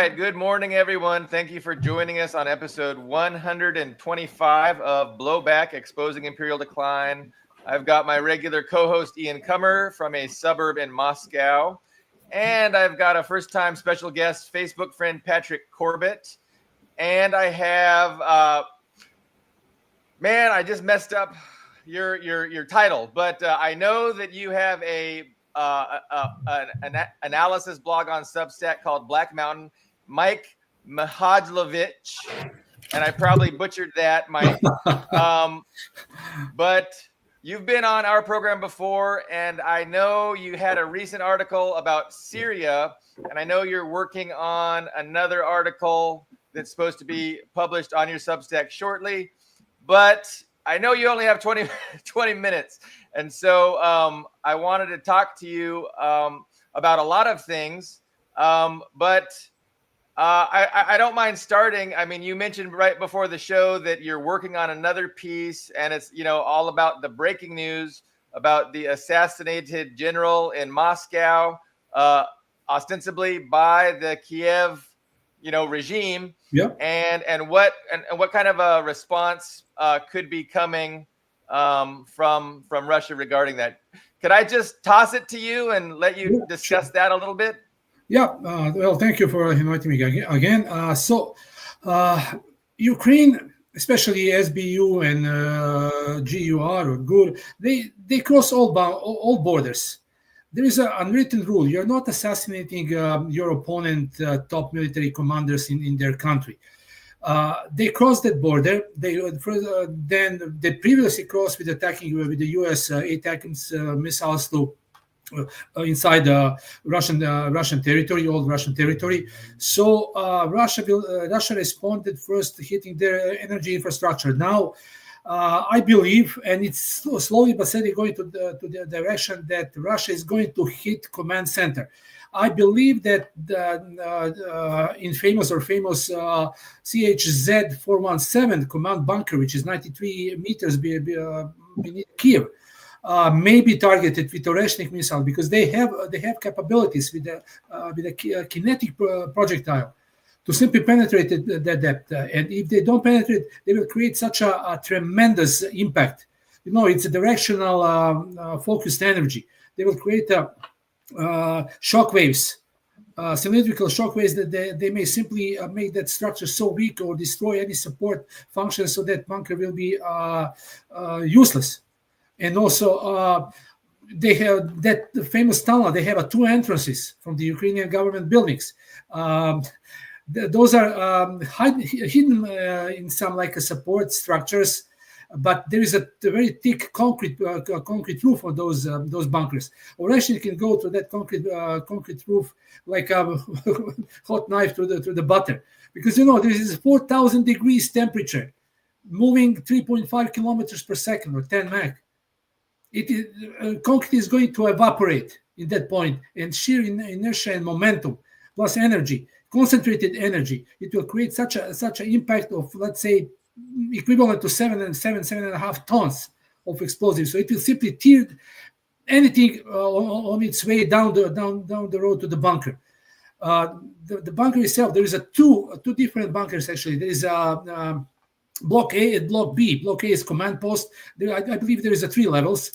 right. Good morning, everyone. Thank you for joining us on episode 125 of Blowback, Exposing Imperial Decline. I've got my regular co-host, Ian Kummer, from a suburb in Moscow. And I've got a first-time special guest, Facebook friend, Patrick Corbett. And I have, I just messed up your title, but I know that you have an analysis blog on Substack called Black Mountain, Mike Mihajlovic, and I probably butchered that, Mike. But you've been on our program before, and I know you had a recent article about Syria, and I know you're working on another article that's supposed to be published on your Substack shortly, but I know you only have 20 minutes. And so I wanted to talk to you about a lot of things, but I don't mind starting. I mean, you mentioned right before the show that you're working on another piece, and it's, all about the breaking news about the assassinated general in Moscow, ostensibly by the Kiev, regime. Yeah. And what kind of a response could be coming from Russia regarding that? Could I just toss it to you and let you discuss that a little bit? Yeah. Well, thank you for inviting me again. So Ukraine, especially SBU and GUR, GUR, they cross all borders. There is an unwritten rule: you're not assassinating your opponent, top military commanders in their country. They crossed that border. Then they previously crossed with attacking with the U.S. ATACMS missiles to inside Russian territory, old Russian territory. So Russia responded first, hitting their energy infrastructure. Now, I believe, and it's slowly but steadily going to the direction that Russia is going to hit command center. I believe that in famous CHZ 417 command bunker, which is 93 meters beneath Kiev, may be targeted with Oreshnik missile, because they have capabilities with a kinetic projectile to simply penetrate the depth. And if they don't penetrate, they will create such a tremendous impact. It's a directional focused energy. They will create shock waves, cylindrical shock waves, that they may simply make that structure so weak or destroy any support function, so that bunker will be useless. And also, they have that famous tunnel. They have two entrances from the Ukrainian government buildings. Those are hidden in some support structures, but there is a very thick concrete roof on those bunkers. Oreshnik can go to that concrete roof like a hot knife through the butter, because there is 4,000 degrees temperature, moving 3.5 kilometers per second or 10 Mach. Concrete is going to evaporate in that point, and sheer inertia and momentum plus energy, concentrated energy, it will create such an impact of, let's say, equivalent to 7.5 tons of explosives. So it will simply tear anything on its way down the road to the bunker. The bunker itself, there is two different bunkers actually. There is Block A and Block B. Block A is command post. I believe there is 3 levels.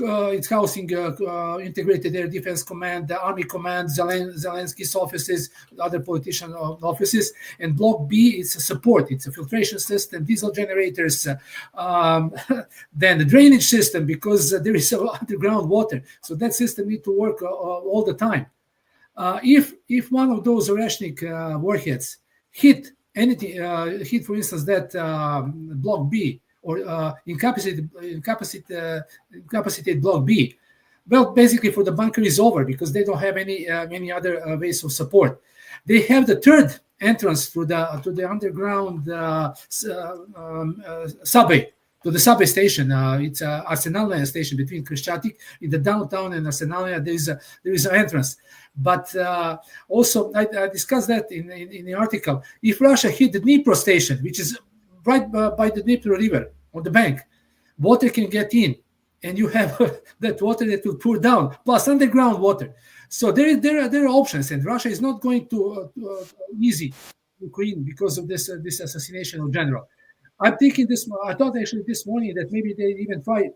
It's housing Integrated Air Defense Command, the Army Command, Zelensky's offices, other politician offices. And Block B is a support. It's a filtration system, diesel generators, then the drainage system, because there is underground water. So that system needs to work all the time. If one of those Oreshnik warheads hit anything, for instance, that Block B, or incapacitated Block B, well, basically for the bunker is over, because they don't have any other ways of support. They have the third entrance to the underground subway, to the subway station. It's Arsenalная station between Kreshchatik in the downtown and Arsenalная. There is an entrance. But also, I discussed that in the article. If Russia hit the Dnipro station, which is right by the Dnipro River on the bank, water can get in, and you have that water that will pour down, plus underground water. So there are options, and Russia is not going to easy Ukraine because of this assassination of general. I'm thinking this. I thought actually this morning that maybe they even try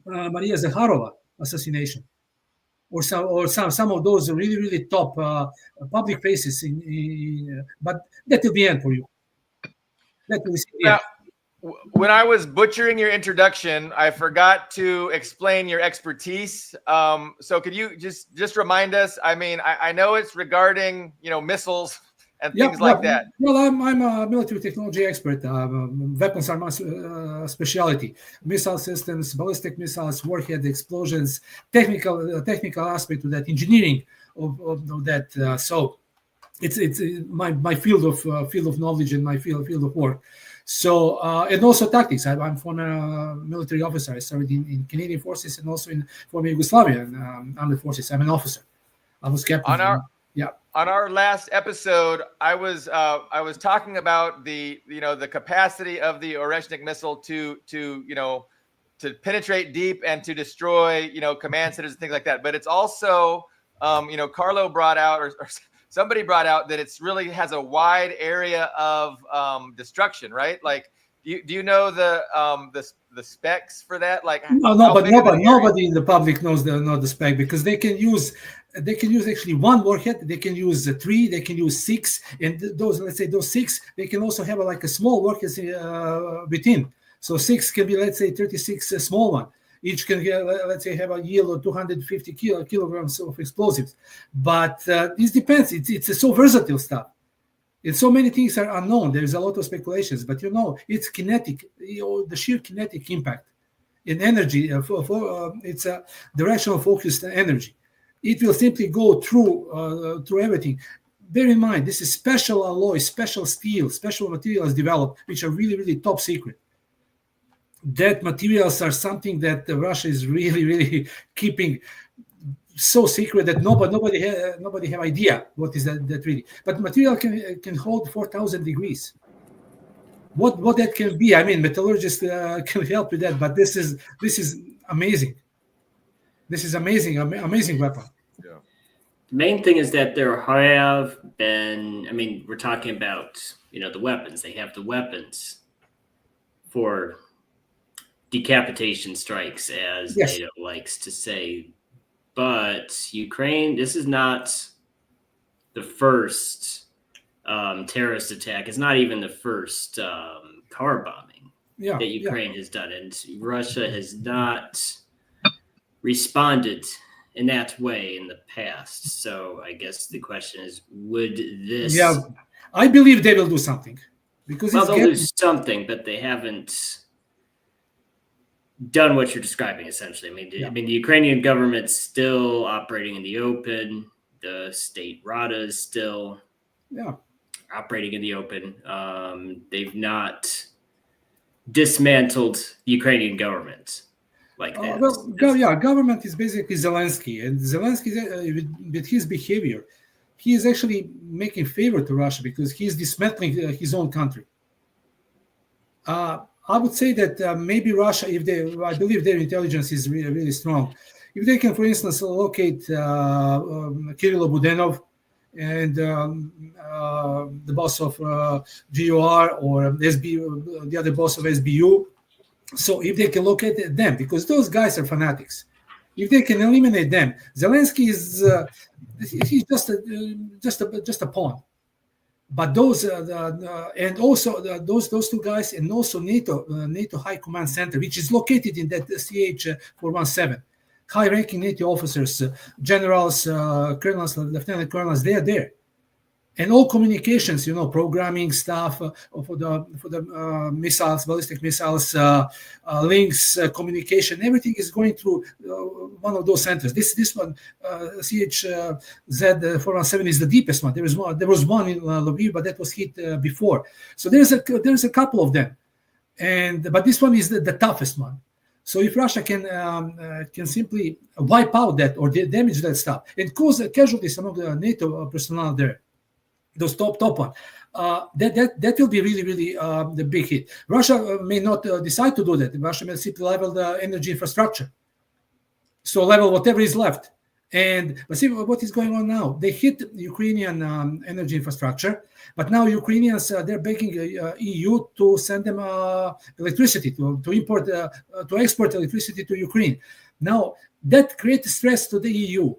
Maria Zakharova assassination, or some of those really top public faces but that will be end for you. That will be now, when I was butchering your introduction, I forgot to explain your expertise. So could you just remind us? I mean, I know it's regarding missiles and things like that. Well, I'm a military technology expert. Weapons are my specialty. Missile systems, ballistic missiles, warhead explosions, technical aspect to that, engineering of that. So it's my field of knowledge and my field of work. So and also tactics. I'm former military officer. I served in Canadian forces and also in former Yugoslavian armed forces. I'm an officer. I was captain. On our last episode, I was talking about the capacity of the Oreshnik missile to penetrate deep and to destroy command centers and things like that. But it's also Carlo brought out or somebody brought out that it's really has a wide area of destruction, right? Like, do you know the specs for that? Like, but nobody in the public knows the spec, because they can use actually one warhead. They can use 3. They can use 6, and those 6, they can also have a small warhead within. So 6 can be 36 small one. Each can have a yield of 250 kilograms of explosives. But this depends. It's so versatile stuff. And so many things are unknown. There's a lot of speculations, but it's kinetic. The sheer kinetic impact in energy. It's a directional focused energy. It will simply go through everything. Bear in mind, this is special alloy, special steel, special materials developed, which are really top secret. That materials are something that Russia is really keeping so secret that nobody have idea what is that really. But material can hold 4,000 degrees. What that can be? I mean, metallurgists can help with that. But this is amazing. This is amazing weapon. Yeah. The main thing is that there have been. I mean, we're talking about the weapons. They have the weapons for decapitation strikes, as NATO likes to say. But Ukraine, this is not the first terrorist attack. It's not even the first car bombing that Ukraine has done. And Russia has not responded in that way in the past. So I guess the question is, would this... Yeah, I believe they will do something. Because they'll do something, but they haven't done what you're describing, essentially. I mean, the Ukrainian government's still operating in the open. The state Rada is still operating in the open. They've not dismantled the Ukrainian government like that. Government is basically Zelensky, and Zelensky, with his behavior, he is actually making favor to Russia because he's dismantling his own country. I would say that maybe Russia, I believe their intelligence is really strong. If they can, for instance, locate Kirill Budenov and the boss of GOR or SBU, the other boss of SBU, so if they can locate them, because those guys are fanatics, if they can eliminate them, Zelensky is he's just a pawn. But those and also those two guys, and also NATO High Command Center, which is located in that CH-417, high-ranking NATO officers, generals, colonels, lieutenant colonels, they are there, and all communications, programming stuff for the missiles, ballistic missiles, links, communication, everything is going through one of those centers. This one, CHZ-417, is the deepest one. There was one in Lviv, but that was hit before. So there's a couple of them, but this one is the toughest one. So if Russia can simply wipe out that or damage that stuff and cause casualties among the NATO personnel there, those top one, that will be really the big hit. Russia may not decide to do that. Russia may simply level the energy infrastructure, so level whatever is left, But see what is going on now. They hit Ukrainian energy infrastructure, but now Ukrainians they're begging EU to send them electricity to import to export electricity to Ukraine. Now that creates stress to the EU.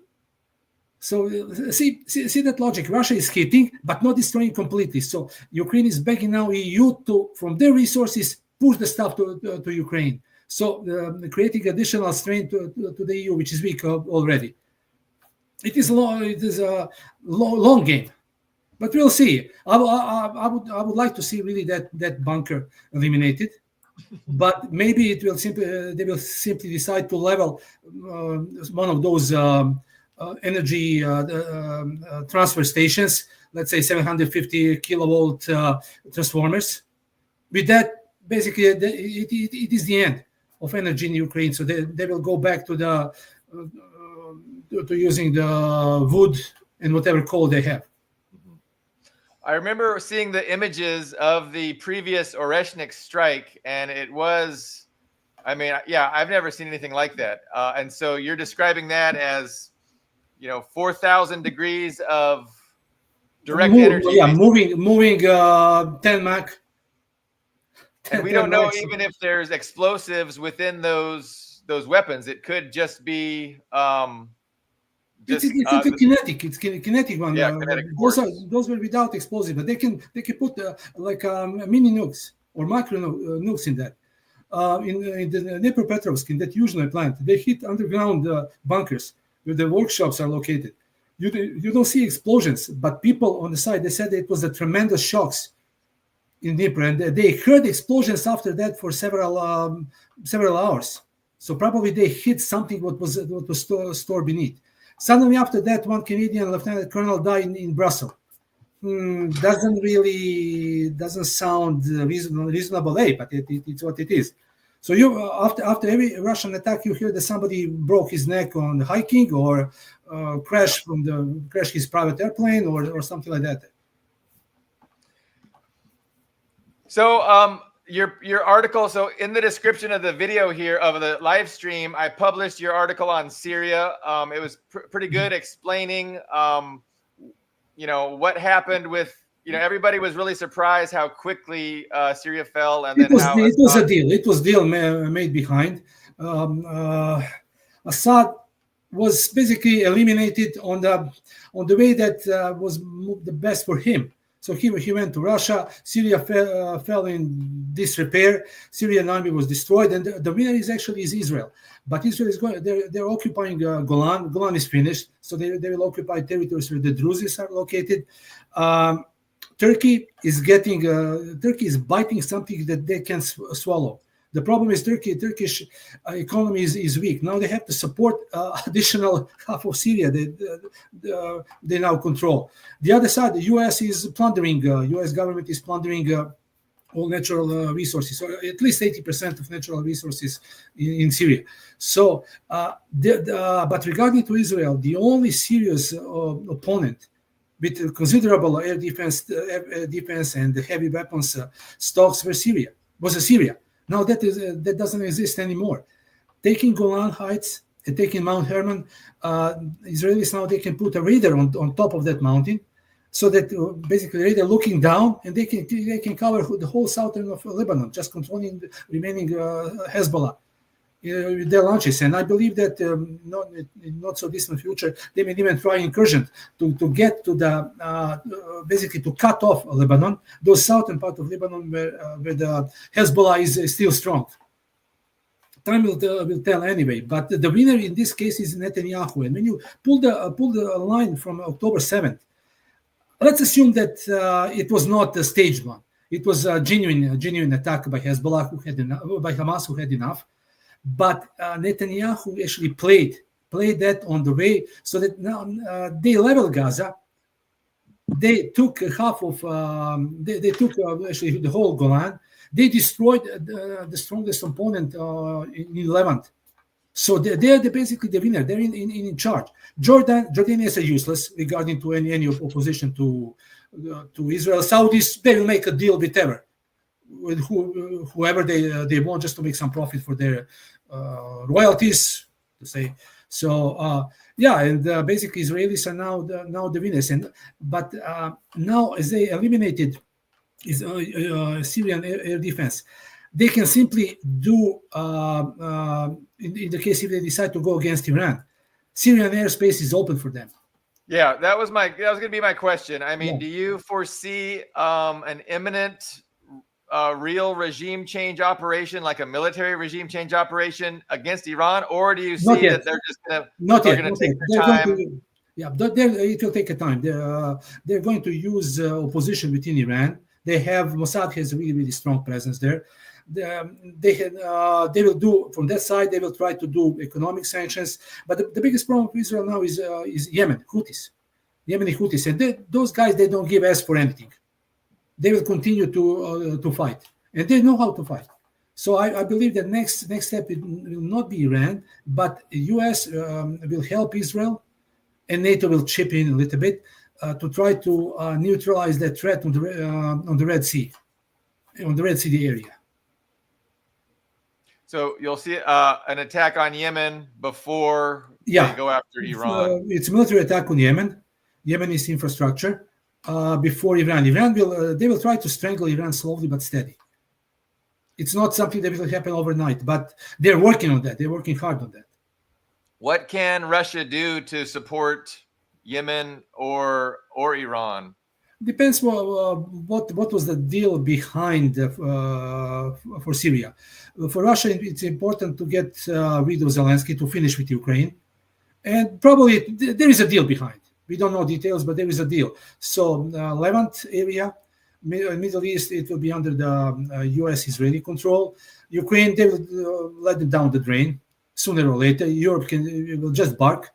So see that logic. Russia is hitting, but not destroying completely. So Ukraine is begging now EU to, from their resources, push the stuff to Ukraine. So creating additional strain to the EU, which is weak already. It is a long game, but we'll see. I would like to see really that bunker eliminated, but maybe they will simply decide to level one of those energy transfer stations, let's say 750 kilovolt transformers. With that, basically, it is the end of energy in Ukraine. So they will go back to using the wood and whatever coal they have. I remember seeing the images of the previous Oreshnik strike, and it was, I mean, yeah, I've never seen anything like that. And so you're describing that as, 4,000 degrees of direct energy. Yeah, moving 10 Mach. And we don't know even if there's explosives within those weapons. It could just be it's a kinetic. It's kinetic one. Yeah, kinetic those were without explosive, but they can put mini nukes or macro nukes in that. In the Dnipropetrovsk, in that Yuzhnoye plant, they hit underground bunkers where the workshops are located. You don't see explosions, but people on the side, they said it was a tremendous shocks in Dnipro, and they heard explosions after that for several hours. So probably they hit something what was stored beneath. Suddenly after that, one Canadian lieutenant colonel died in Brussels. Doesn't sound reasonable, but it's what it is. So you after every Russian attack, you hear that somebody broke his neck on hiking or crashed his private airplane or something like that. So your article, so in the description of the video here of the live stream, I published your article on Syria. It was pretty good explaining what happened with, everybody was really surprised how quickly Syria fell, and then it was a deal. It was deal made behind. Assad was basically eliminated on the way that was the best for him. So he went to Russia. Syria fell in disrepair. Syrian army was destroyed, and the winner is Israel. But Israel is going. They're occupying Golan. Golan is finished, so they will occupy territories where the Druzes are located. Turkey is biting something that they can swallow. The problem is Turkish economy is weak. Now they have to support additional half of Syria they now control. The other side, the U.S. is plundering. U.S. government is plundering all natural resources, or at least 80% of natural resources in Syria. So, but regarding to Israel, the only serious opponent with considerable air defense and heavy weapons stocks was Syria. Now that doesn't exist anymore. Taking Golan Heights and taking Mount Hermon, Israelis now they can put a radar on top of that mountain, so that basically radar looking down, and they can cover the whole southern of Lebanon, just controlling the remaining Hezbollah with their launches. And I believe that not so distant future they may even try incursion to get to the basically to cut off Lebanon, those southern part of Lebanon where the Hezbollah is still strong. Time will tell anyway. But the winner in this case is Netanyahu. And when you pull the line from October 7th, let's assume that it was not a staged one. It was a genuine attack by Hezbollah by Hamas who had enough. But Netanyahu actually played that on the way, so that now they leveled Gaza. They took half of they took actually the whole Golan. They destroyed the strongest opponent in Levant. So they're basically the winner. They're in charge. Jordania is useless regarding to any opposition to Israel. Saudis, they will make a deal with whoever they want, just to make some profit for their royalties, to say. So yeah, and basically Israelis are now the winners. But now as they eliminated Syrian air defense, they can simply do in the case if they decide to go against Iran, Syrian airspace is open for them. Yeah, that was going to be my question. I mean, Yeah. do you foresee an imminent real regime change operation, like a military regime change operation against Iran, or do you see that they're just going to take their time? Yeah, it will take a time. They're going to use opposition within Iran. Mossad has a really strong presence there. They will do from that side. They will try to do economic sanctions. But the biggest problem with Israel now is Yemen Houthis, Yemeni Houthis, and those guys they don't give ass for anything. They will continue to fight, and they know how to fight. So I believe that next step will not be Iran, but the U.S. Will help Israel, and NATO will chip in a little bit to try to neutralize that threat on the Red Sea, area. So you'll see an attack on Yemen before they go after Iran. It's military attack on Yemen's infrastructure before Iran. They will try to strangle Iran slowly but steady. It's not something that will happen overnight, but they're working on that. They're working hard on that. What can Russia do to support Yemen or Iran? Depends what was the deal behind for Syria. For Russia, it's important to get rid of Zelensky to finish with Ukraine, and probably there is a deal behind. We don't know details, but there is a deal. So Levant area, Middle East, it will be under the U.S.-Israeli control. Ukraine, they will let them down the drain sooner or later. Europe will just bark,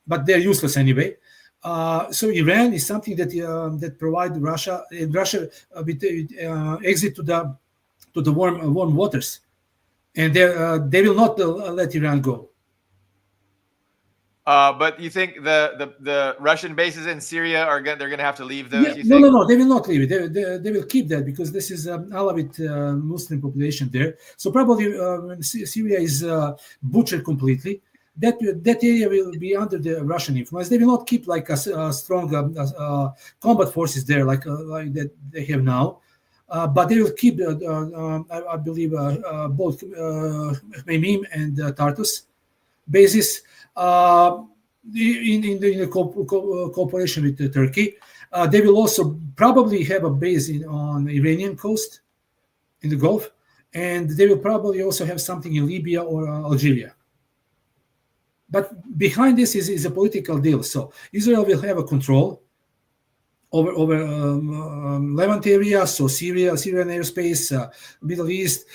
but they're useless anyway. So Iran is something that provide Russia with exit to the warm waters, and they will not let Iran go. But you think the Russian bases in Syria they're going to have to leave those? Yeah, no, they will not leave it. They will keep that because this is Alawite Muslim population there. So probably when Syria is butchered completely, that area will be under the Russian influence. They will not keep like a strong combat forces there like that they have now, but they will keep, I believe, both Memim and Tartus bases in the cooperation with Turkey. They will also probably have a base on the Iranian coast in the Gulf, and they will probably also have something in Libya or Algeria. But behind this is a political deal. So Israel will have a control over Levant area, so Syrian airspace, Middle East.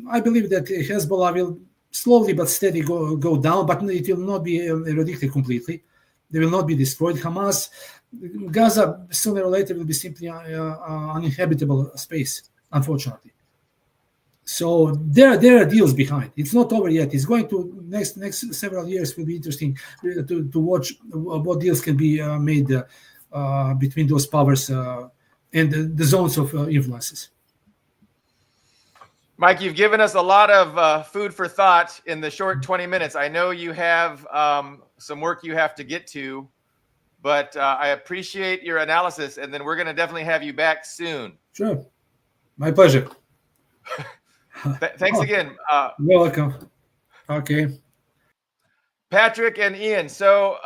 I believe that Hezbollah will slowly but steady go down, but it will not be eradicated completely. They will not be destroyed. Hamas, Gaza, sooner or later will be simply uninhabitable space, unfortunately. So there are deals behind. It's not over yet. It's going to next several years will be interesting to watch what deals can be made between those powers and the zones of influences. Mike, you've given us a lot of food for thought in the short 20 minutes. I know you have some work you have to get to, but I appreciate your analysis, and then we're going to definitely have you back soon. Sure. My pleasure. Thanks again. You're welcome. Okay. Patrick and Ian. So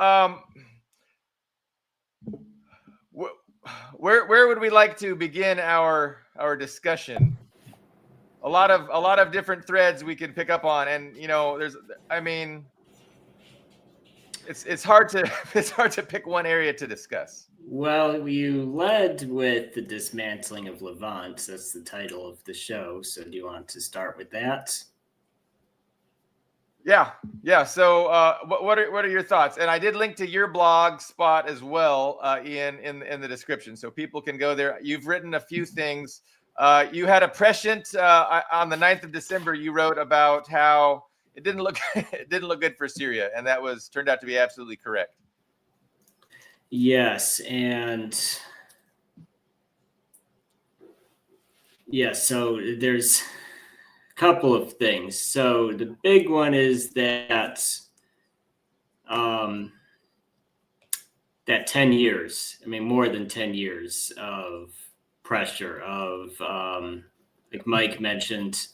where would we like to begin our discussion? A lot of different threads we can pick up on, and it's hard to pick one area to discuss. Well, you led with the dismantling of Levant. That's the title of the show. So do you want to start with that? Yeah. So what are your thoughts? And I did link to your blog spot as well, Ian, in the description, so people can go there. You've written a few things. You had a prescient on the 9th of December. You wrote about how it didn't look good for Syria, and that turned out to be absolutely correct. Yes, and so there's a couple of things. So the big one is that that 10 years, I mean, more than 10 years of pressure of, like Mike mentioned,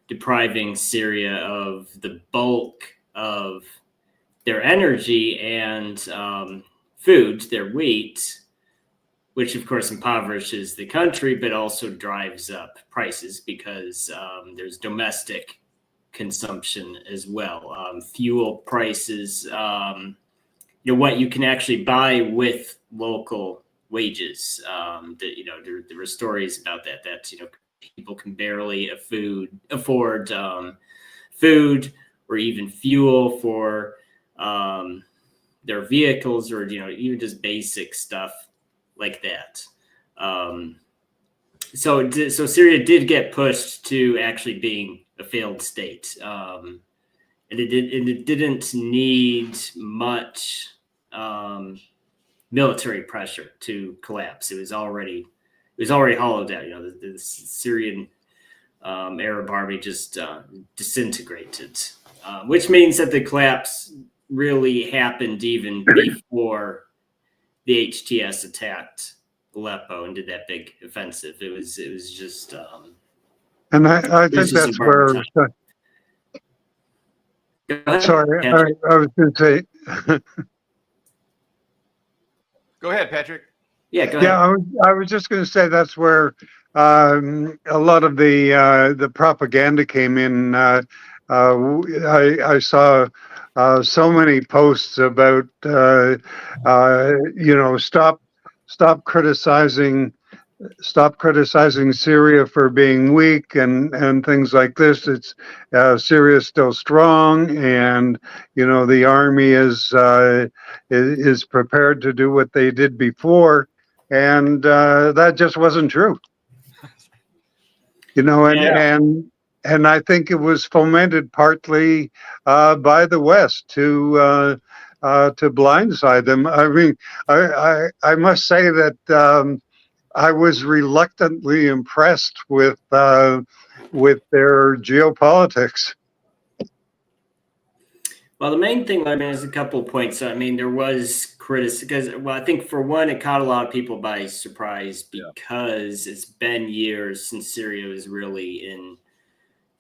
depriving Syria of the bulk of their energy and food, their wheat, which of course impoverishes the country, but also drives up prices because there's domestic consumption as well. Fuel prices, what you can actually buy with local wages. There were stories about that people can barely afford food or even fuel for their vehicles, or even just basic stuff like that. So Syria did get pushed to actually being a failed state, and it didn't need much military pressure to collapse. It was already hollowed out. The Syrian Arab army just disintegrated, which means that the collapse really happened even before the HTS attacked Aleppo and did that big offensive. It was just. And I think that's where. Sorry, I was going to say. Go ahead, Patrick. Yeah, go ahead. Yeah, I was just going to say that's where a lot of the propaganda came in. I saw so many posts about stop criticizing Syria for being weak and things like this. It's Syria is still strong, and the army is prepared to do what they did before, and that just wasn't true. And I think it was fomented partly by the West to blindside them. I mean, I must say that I was reluctantly impressed with their geopolitics. Well, the main thing, is a couple of points. There was criticism because, I think for one, it caught a lot of people by surprise because it's been years since Syria was really in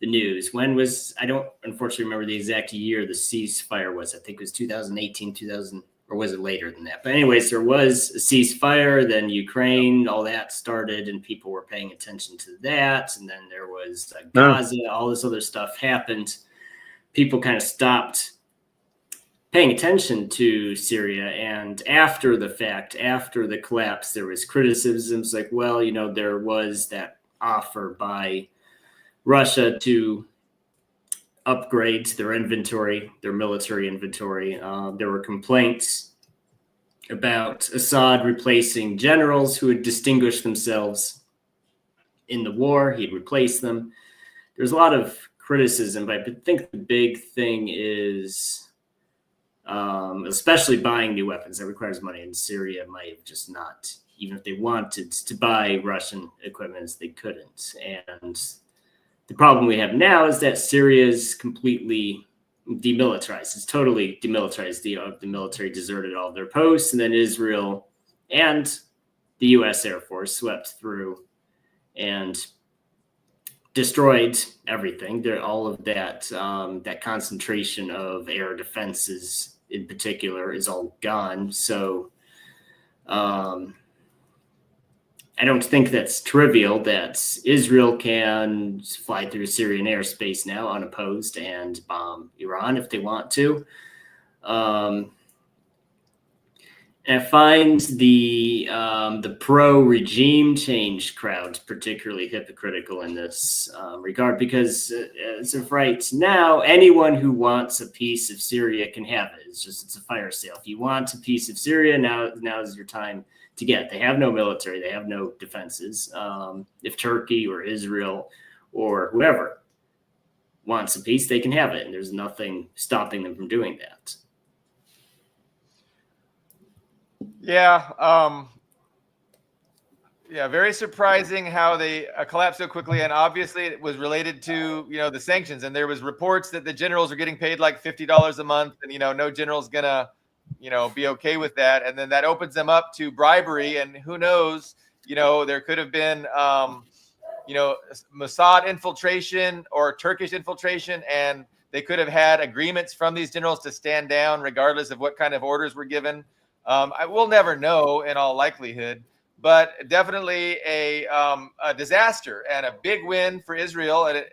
the news. I don't unfortunately remember the exact year the ceasefire was. I think it was 2018, or was it later than that? But anyways, there was a ceasefire, then Ukraine, all that started, and people were paying attention to that. And then there was Gaza, all this other stuff happened. People kind of stopped paying attention to Syria. And after the fact, after the collapse, there was criticisms like, there was that offer by Russia to upgrade their inventory, their military inventory. There were complaints about Assad replacing generals who had distinguished themselves in the war. He'd replace them. There's a lot of criticism, but I think the big thing is, especially buying new weapons, that requires money, and Syria might have just not, even if they wanted to buy Russian equipment, they couldn't. And the problem we have now is that Syria is completely demilitarized. It's totally demilitarized. The military deserted all their posts, and then Israel and the U.S. Air Force swept through and destroyed everything. All of that that concentration of air defenses in particular is all gone. So I don't think that's trivial that Israel can fly through Syrian airspace now unopposed and bomb Iran if they want to. And I find the pro-regime change crowd particularly hypocritical in this regard, because as of right now, anyone who wants a piece of Syria can have it. It's a fire sale. If you want a piece of Syria, now is your time to get. They have no military. They have no defenses. If Turkey or Israel or whoever wants a piece, they can have it. And there's nothing stopping them from doing that. Yeah. Yeah, very surprising how they collapsed so quickly, and obviously it was related to the sanctions. And there was reports that the generals are getting paid like $50 a month, and no general's gonna be okay with that. And then that opens them up to bribery, and who knows, there could have been Mossad infiltration or Turkish infiltration, and they could have had agreements from these generals to stand down regardless of what kind of orders were given. I will never know in all likelihood. But definitely a disaster and a big win for Israel, and it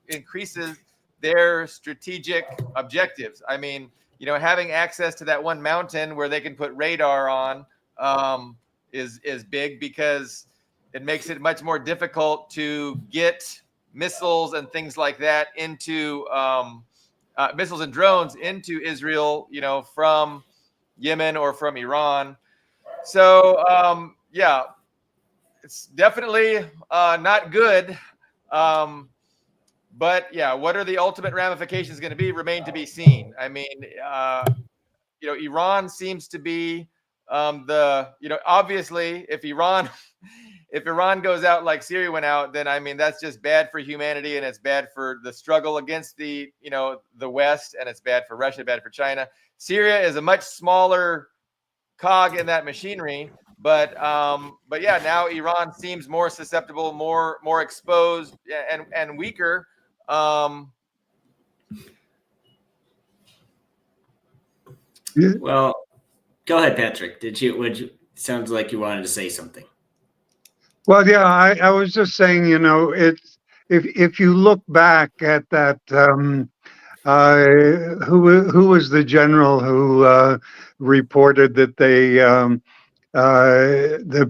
increases their strategic objectives. I mean, having access to that one mountain where they can put radar on is big, because it makes it much more difficult to get missiles and things like that into missiles and drones into Israel, from Yemen or from Iran. So, yeah, it's definitely not good. But yeah, what are the ultimate ramifications going to be remain to be seen. I mean, Iran seems to be obviously if Iran goes out like Syria went out, then I mean, that's just bad for humanity, and it's bad for the struggle against the West, and it's bad for Russia, bad for China. Syria is a much smaller cog in that machinery, but yeah, now Iran seems more susceptible, more exposed, and weaker. Well, go ahead, Patrick. Sounds like you wanted to say something. Well, yeah, I was just saying, it's if you look back at that, who was the general who reported that the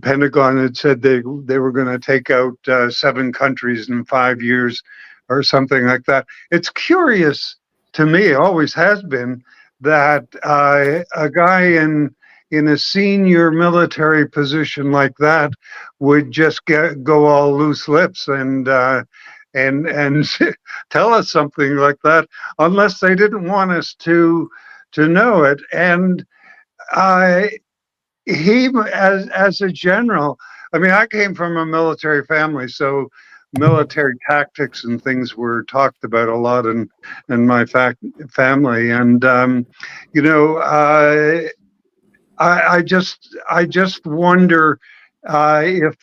Pentagon had said they were going to take out 7 countries in 5 years or something like that. It's curious to me, always has been, that a guy in a senior military position like that would just go all loose lips and tell us something like that, unless they didn't want us to know it. And he, as a general, I mean, I came from a military family, so military tactics and things were talked about a lot in my family. And I just wonder if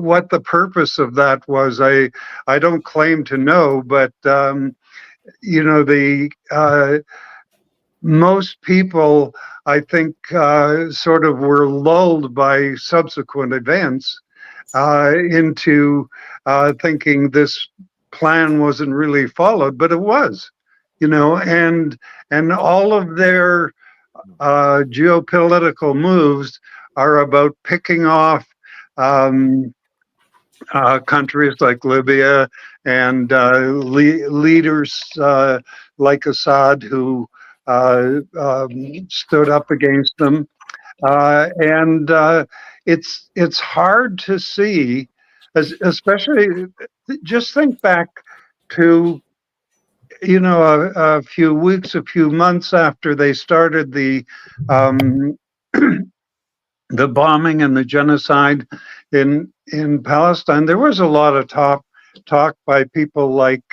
what the purpose of that was. I don't claim to know, but most people, I think, sort of were lulled by subsequent events into thinking this plan wasn't really followed, but it was, and all of their geopolitical moves are about picking off countries like Libya and leaders like Assad who stood up against them, and it's hard to see, especially just think back to a few weeks, a few months after they started the the bombing and the genocide in Palestine. There was a lot of talk by people like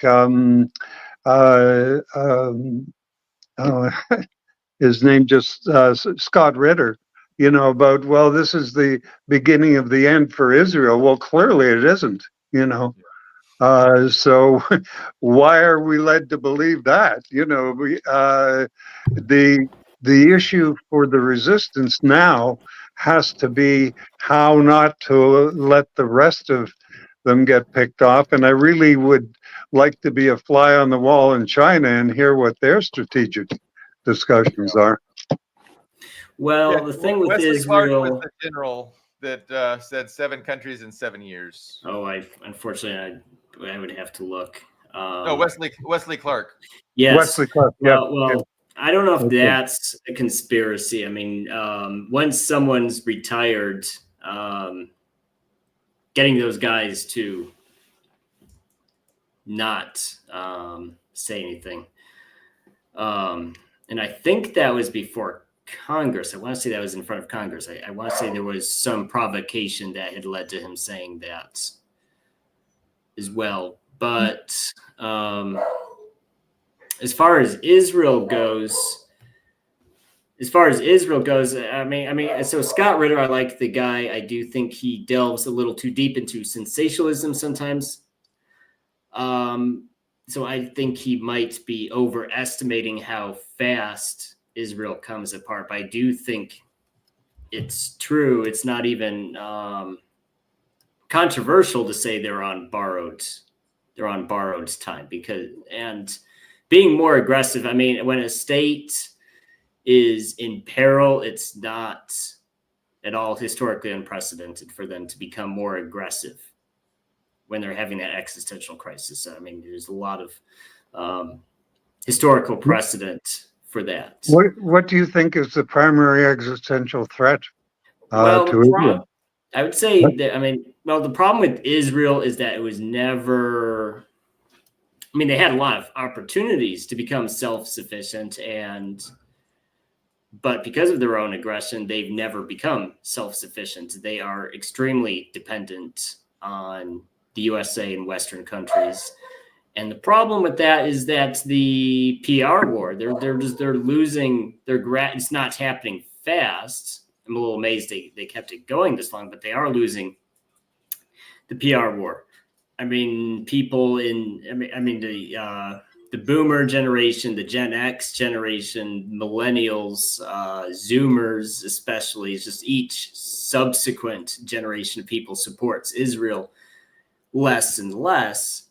his name just Scott Ritter, about, well, this is the beginning of the end for Israel. Well, clearly it isn't, so why are we led to believe that? The issue for the resistance now has to be how not to let the rest of them get picked off. And I really would like to be a fly on the wall in China and hear what their strategic discussions are. Well, yeah, the thing with Wesley Israel, Clark was the general that said 7 countries in 7 years. Oh, unfortunately I would have to look. No, Wesley Clark. Yes, Wesley Clark. Yeah. Well, I don't know if that's a conspiracy. I mean, once someone's retired, getting those guys to not say anything. And I think that was before Congress. I want to say that was in front of Congress. I want to say there was some provocation that had led to him saying that as well. But as far as Israel goes, I mean, so Scott Ritter, I like the guy. I do think he delves a little too deep into sensationalism sometimes. So I think he might be overestimating how fast Israel comes apart. But I do think it's true. It's not even controversial to say they're on borrowed time, and being more aggressive. I mean, when a state is in peril, it's not at all historically unprecedented for them to become more aggressive when they're having that existential crisis. I mean, there's a lot of historical precedent for that. What do you think is the primary existential threat to Israel? I would say that, I mean, the problem with Israel is that it was never, I mean, they had a lot of opportunities to become self-sufficient, but because of their own aggression, they've never become self-sufficient. They are extremely dependent on the USA and Western countries. And the problem with that is that the PR war, they're losing it's not happening fast. I'm a little amazed they kept it going this long, but they are losing the PR war. I mean, people the boomer generation, the Gen X generation, millennials, Zoomers especially, just each subsequent generation of people supports Israel less and less.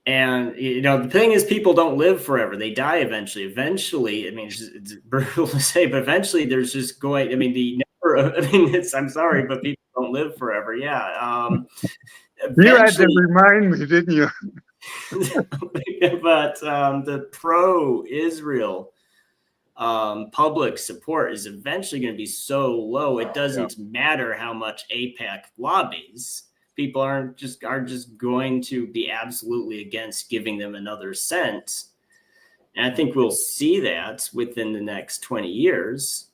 And, the thing is, people don't live forever. They die eventually. I mean, it's brutal to say, but eventually there's just going, I mean, I'm sorry, but people don't live forever. Yeah. You had to remind me, didn't you? But the pro-Israel public support is eventually going to be so low, it doesn't matter how much AIPAC lobbies. People are just going to be absolutely against giving them another cent. And I think we'll see that within the next 20 years.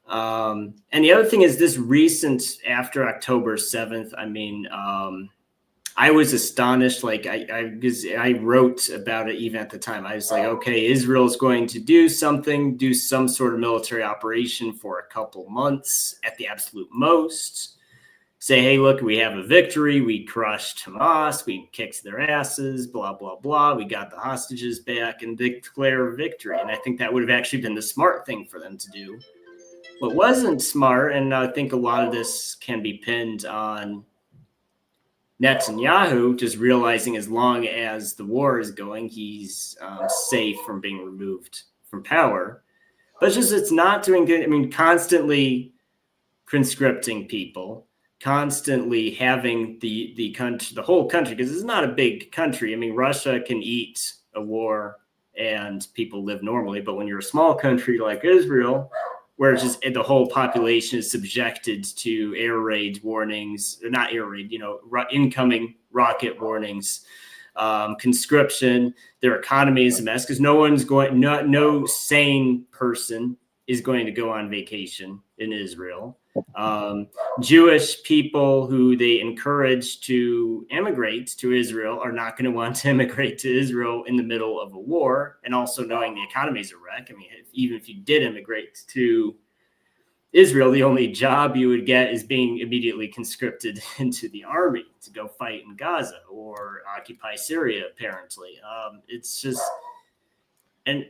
And the other thing is this recent, after October 7th, I mean, I was astonished. Like I wrote about it even at the time. I was like, okay, Israel's going to do some sort of military operation for a couple months at the absolute most. Say, hey, look, we have a victory. We crushed Hamas. We kicked their asses, blah, blah, blah. We got the hostages back and declare victory. And I think that would have actually been the smart thing for them to do. What wasn't smart, and I think a lot of this can be pinned on Netanyahu, just realizing as long as the war is going, he's safe from being removed from power. But it's not doing good. I mean, constantly conscripting people, constantly having the country, the whole country, because it's not a big country. I mean, Russia can eat a war and people live normally, but when you're a small country like Israel, where it's just the whole population is subjected to air raid warnings, or not air raid, incoming rocket warnings, conscription, their economy is a mess because no sane person is going to go on vacation in Israel. Jewish people who they encourage to immigrate to Israel are not going to want to immigrate to Israel in the middle of a war, and also knowing the economy is a wreck. I mean, even if you did immigrate to Israel, the only job you would get is being immediately conscripted into the army to go fight in Gaza or occupy Syria, apparently. It's just, and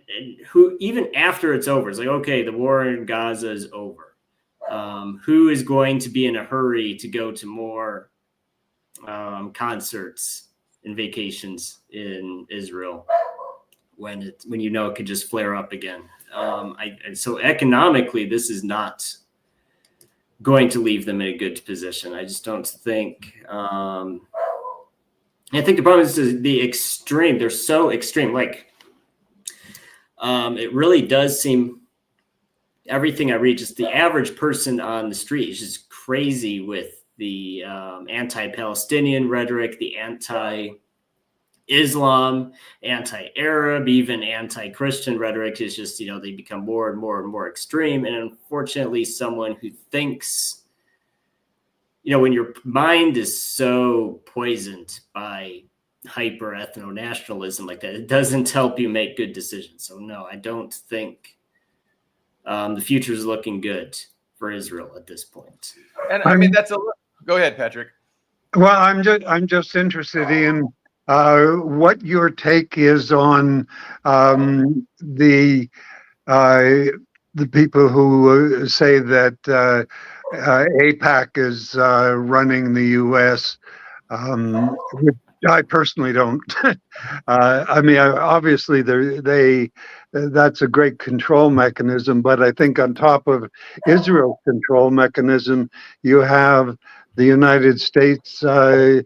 who, even after it's over, it's like, okay, the war in Gaza is over. Who is going to be in a hurry to go to more concerts and vacations in Israel when it could just flare up again? So economically, this is not going to leave them in a good position. I just don't think. I think the problem is the extreme. They're so extreme. Like, it really does seem. Everything I read, just the average person on the street is just crazy with the anti-Palestinian rhetoric, the Islam, anti-Arab, even anti-Christian rhetoric is just, they become more and more and more extreme. And unfortunately, someone who thinks, when your mind is so poisoned by hyper ethno-nationalism like that, it doesn't help you make good decisions. So no, I don't think the future is looking good for Israel at this point. And I mean, go ahead, Patrick. Well, I'm just interested in what your take is on the people who say that AIPAC is running the U.S. Which I personally don't. I mean, obviously, that's a great control mechanism, but I think on top of Israel's control mechanism, you have the United States. They're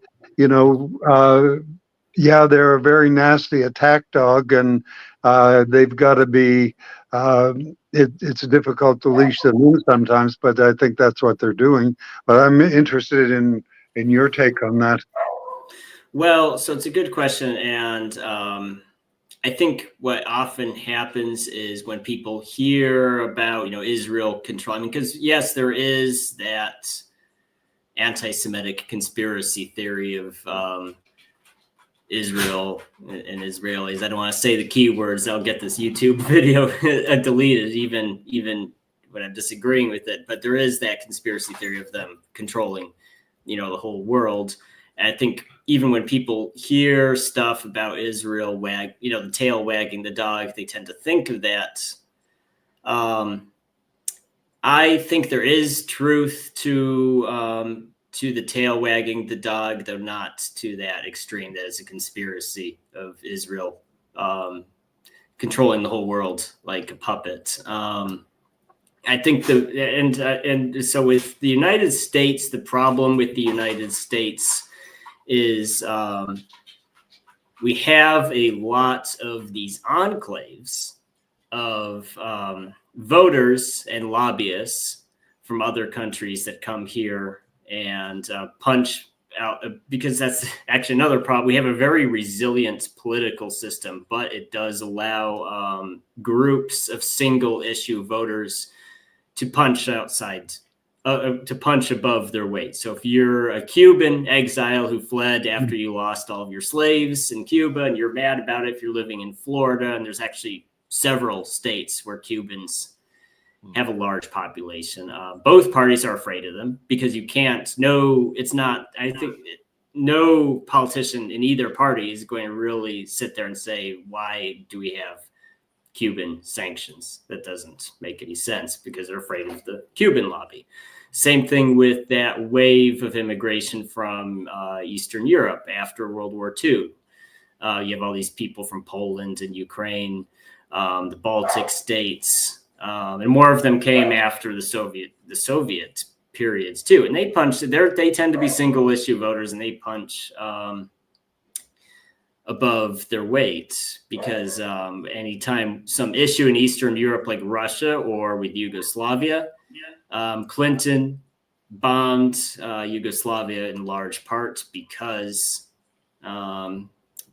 a very nasty attack dog, and they've got to be. It's difficult to leash them in sometimes, but I think that's what they're doing. But I'm interested in your take on that. Well, so it's a good question, and I think what often happens is when people hear about Israel controlling, because yes, there is that anti-Semitic conspiracy theory of Israel and Israelis. I don't want to say the keywords; I'll get this YouTube video deleted, even when I'm disagreeing with it. But there is that conspiracy theory of them controlling, the whole world. And I think even when people hear stuff about Israel, the tail wagging the dog, they tend to think of that. I think there is truth to the tail wagging the dog, though not to that extreme. That is a conspiracy of Israel controlling the whole world like a puppet. I think and so with the United States, the problem with the United States is we have a lot of these enclaves of voters and lobbyists from other countries that come here and punch out, because that's actually another problem. We have a very resilient political system, but it does allow groups of single issue voters to punch outside, to punch above their weight. So if you're a Cuban exile who fled after you lost all of your slaves in Cuba and you're mad about it, if you're living in Florida, and there's actually several states where Cubans have a large population. Both parties are afraid of them because I think no politician in either party is going to really sit there and say, why do we have Cuban sanctions? That doesn't make any sense because they're afraid of the Cuban lobby. Same thing with that wave of immigration from Eastern Europe after World War II. You have all these people from Poland and Ukraine, the Baltic states, and more of them came after the Soviet periods too. And they tend to be single issue voters, and they punch above their weight because anytime some issue in Eastern Europe, like Russia or with Yugoslavia, Clinton bombed Yugoslavia in large part because,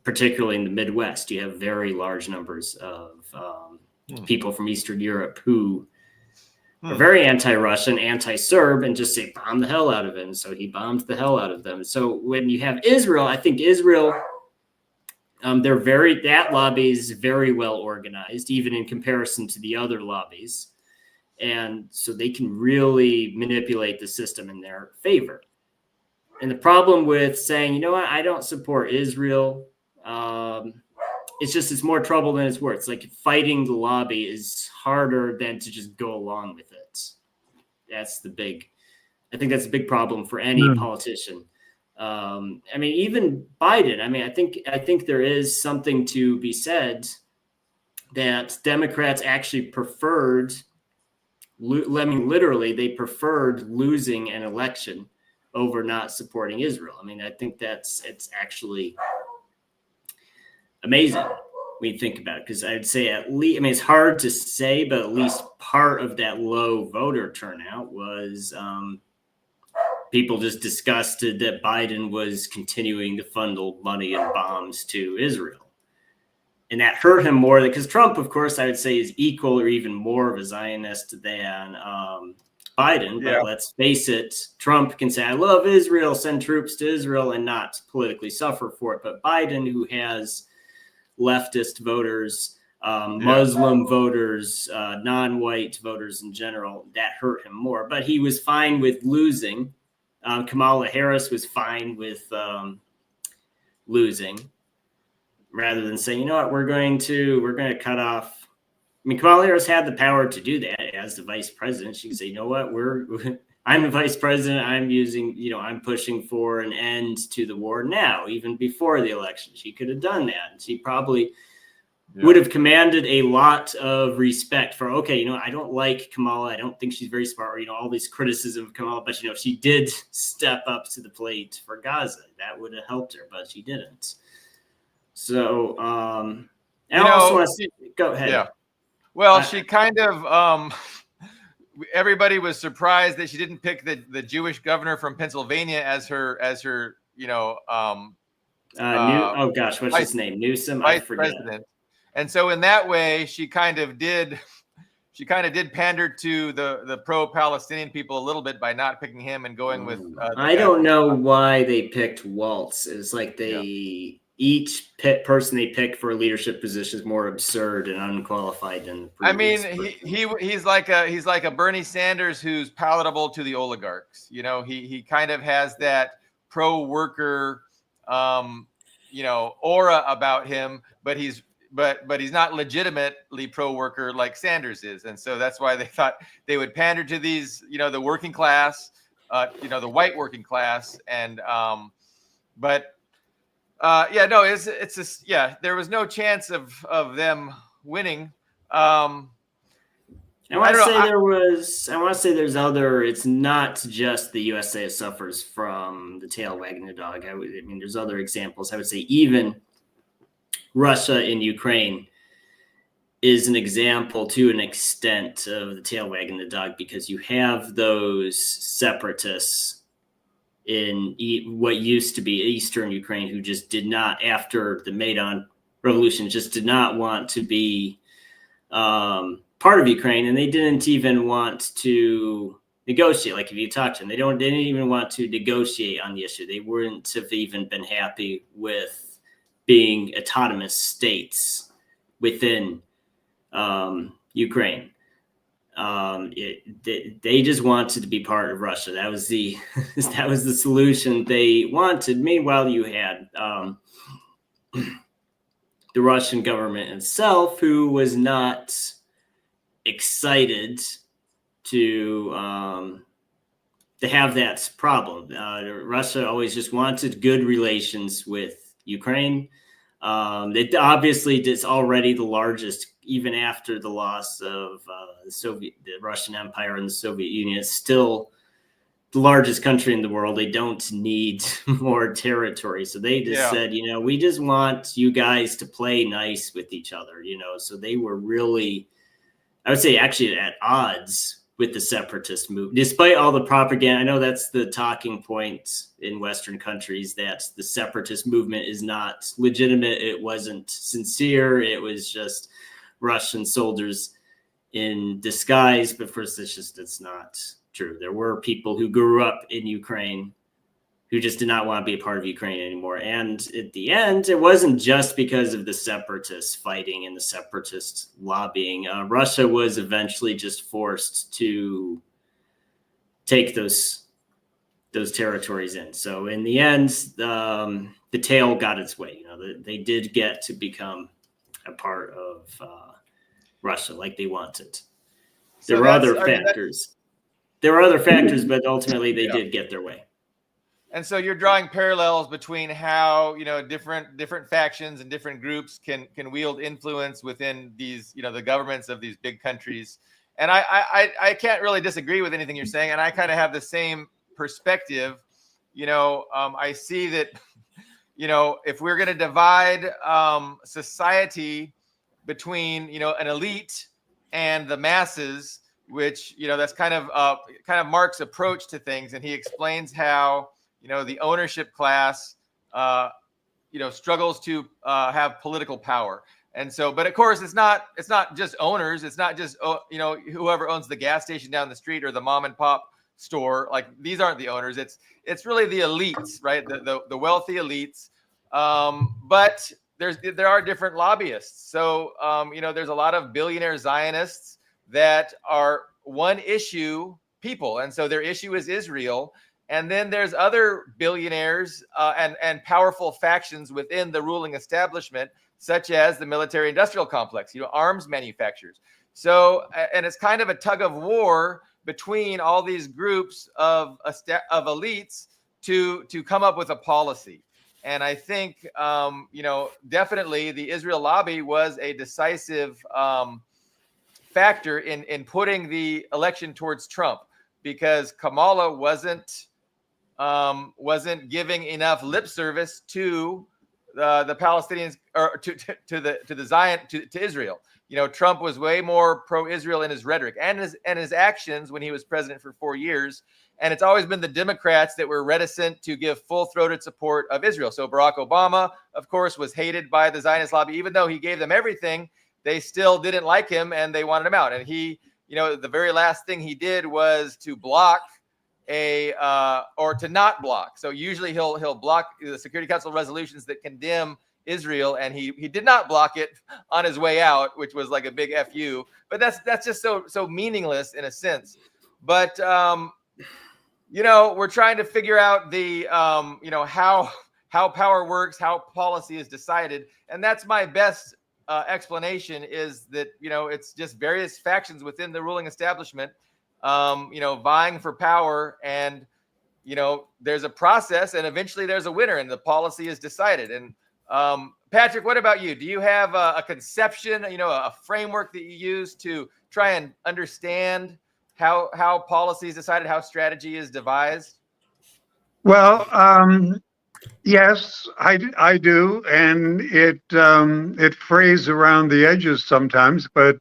particularly in the Midwest, you have very large numbers of people from Eastern Europe who are very anti-Russian, anti-Serb, and just say, bomb the hell out of it. And so he bombed the hell out of them. So when you have Israel, I think Israel, that lobby is very well organized, even in comparison to the other lobbies. And so they can really manipulate the system in their favor. And the problem with saying, I don't support Israel, it's more trouble than it's worth. It's like fighting the lobby is harder than to just go along with it. I think that's a big problem for any politician. Even Biden, I think there is something to be said that Democrats actually preferred, literally, they preferred losing an election over not supporting Israel. I think it's actually amazing when you think about it, because I'd say at least, it's hard to say, but at least part of that low voter turnout was people just disgusted that Biden was continuing to funnel money and bombs to Israel. And that hurt him more because Trump, of course, I would say is equal or even more of a Zionist than Biden. Yeah. But let's face it, Trump can say, I love Israel, send troops to Israel and not politically suffer for it. But Biden, who has leftist voters, Muslim voters, non-white voters in general, that hurt him more. But he was fine with losing. Kamala Harris was fine with losing, rather than saying, you know what, we're going to cut off. I mean, Kamala Harris had the power to do that as the vice president. She could say, you know what, I'm the vice president. I'm pushing for an end to the war now, even before the election. She could have done that. And she probably would have commanded a lot of respect for, okay, you know, I don't like Kamala. I don't think she's very smart, or, all this criticism of Kamala, but, if she did step up to the plate for Gaza, that would have helped her, but she didn't. So, and I also want to go ahead. Yeah. Well, she kind of, everybody was surprised that she didn't pick the Jewish governor from Pennsylvania as her, what's his name? Newsom, vice president. And so in that way, she kind of did pander to the pro-Palestinian people a little bit by not picking him and going with. I don't know why they picked Waltz. It's like each person they pick for a leadership position is more absurd and unqualified than. I mean, he's like a Bernie Sanders who's palatable to the oligarchs. He kind of has that pro-worker, aura about him, but he's not legitimately pro-worker like Sanders is. And so that's why they thought they would pander to these, the working class, the white working class. And, there was no chance of them winning. I want to say it's not just the USA suffers from the tail wagging the dog. I mean, there's other examples. I would say even Russia in Ukraine is an example to an extent of the tail wagging the dog, because you have those separatists in what used to be Eastern Ukraine who just did not, after the Maidan Revolution, just did not want to be part of Ukraine, and they didn't even want to negotiate. Like if you talk to them, they didn't even want to negotiate on the issue. They wouldn't have even been happy with being autonomous states within Ukraine. They just wanted to be part of Russia. That was the solution they wanted. Meanwhile, you had the Russian government itself, who was not excited to have that problem. Russia always just wanted good relations with Ukraine. It obviously is already the largest, even after the loss of the Russian Empire and the Soviet Union. It's still the largest country in the world. They don't need more territory. So they just said, we just want you guys to play nice with each other, So they were really, I would say, actually at odds with the separatist movement, despite all the propaganda. I know that's the talking point in Western countries, that the separatist movement is not legitimate. It wasn't sincere. It was just Russian soldiers in disguise. But first, it's not true. There were people who grew up in Ukraine who just did not want to be a part of Ukraine anymore. And at the end, it wasn't just because of the separatists fighting and the separatist lobbying. Russia was eventually just forced to take those territories in. So in the end, the tail got its way. They did get to become a part of Russia like they wanted. There were other factors. There were other factors, but ultimately they did get their way. And so you're drawing parallels between how, different factions and different groups can wield influence within these, the governments of these big countries. And I can't really disagree with anything you're saying. And I kind of have the same perspective. I see that, if we're going to divide society between, an elite and the masses, which that's kind of Mark's approach to things, and he explains how the ownership class struggles to have political power. And so, but of course, it's not just owners. It's not just whoever owns the gas station down the street or the mom and pop store. Like, these aren't the owners. It's really the elites, right? The wealthy elites. But there are different lobbyists. So there's a lot of billionaire Zionists that are one issue people, and so their issue is Israel. And then there's other billionaires and powerful factions within the ruling establishment, such as the military-industrial complex, arms manufacturers. So, and it's kind of a tug of war between all these groups of elites to come up with a policy. And I think, definitely the Israel lobby was a decisive factor in putting the election towards Trump, because Kamala wasn't giving enough lip service to the Palestinians, or to Israel. Trump was way more pro-Israel in his rhetoric and his actions when he was president for 4 years. And it's always been the Democrats that were reticent to give full-throated support of Israel. So Barack Obama, of course, was hated by the Zionist lobby. Even though he gave them everything, they still didn't like him and they wanted him out. And he, the very last thing he did was to block or to not block. So usually he'll block the Security Council resolutions that condemn Israel, and he did not block it on his way out, which was like a big FU. But that's just so meaningless in a sense. But we're trying to figure out the how power works, how policy is decided, and that's my best explanation, is that it's just various factions within the ruling establishment vying for power, and there's a process, and eventually there's a winner, and the policy is decided. And Patrick, what about you? Do you have a conception, a framework that you use to try and understand how policy is decided, how strategy is devised? Well, yes, I do, and it frays around the edges sometimes, but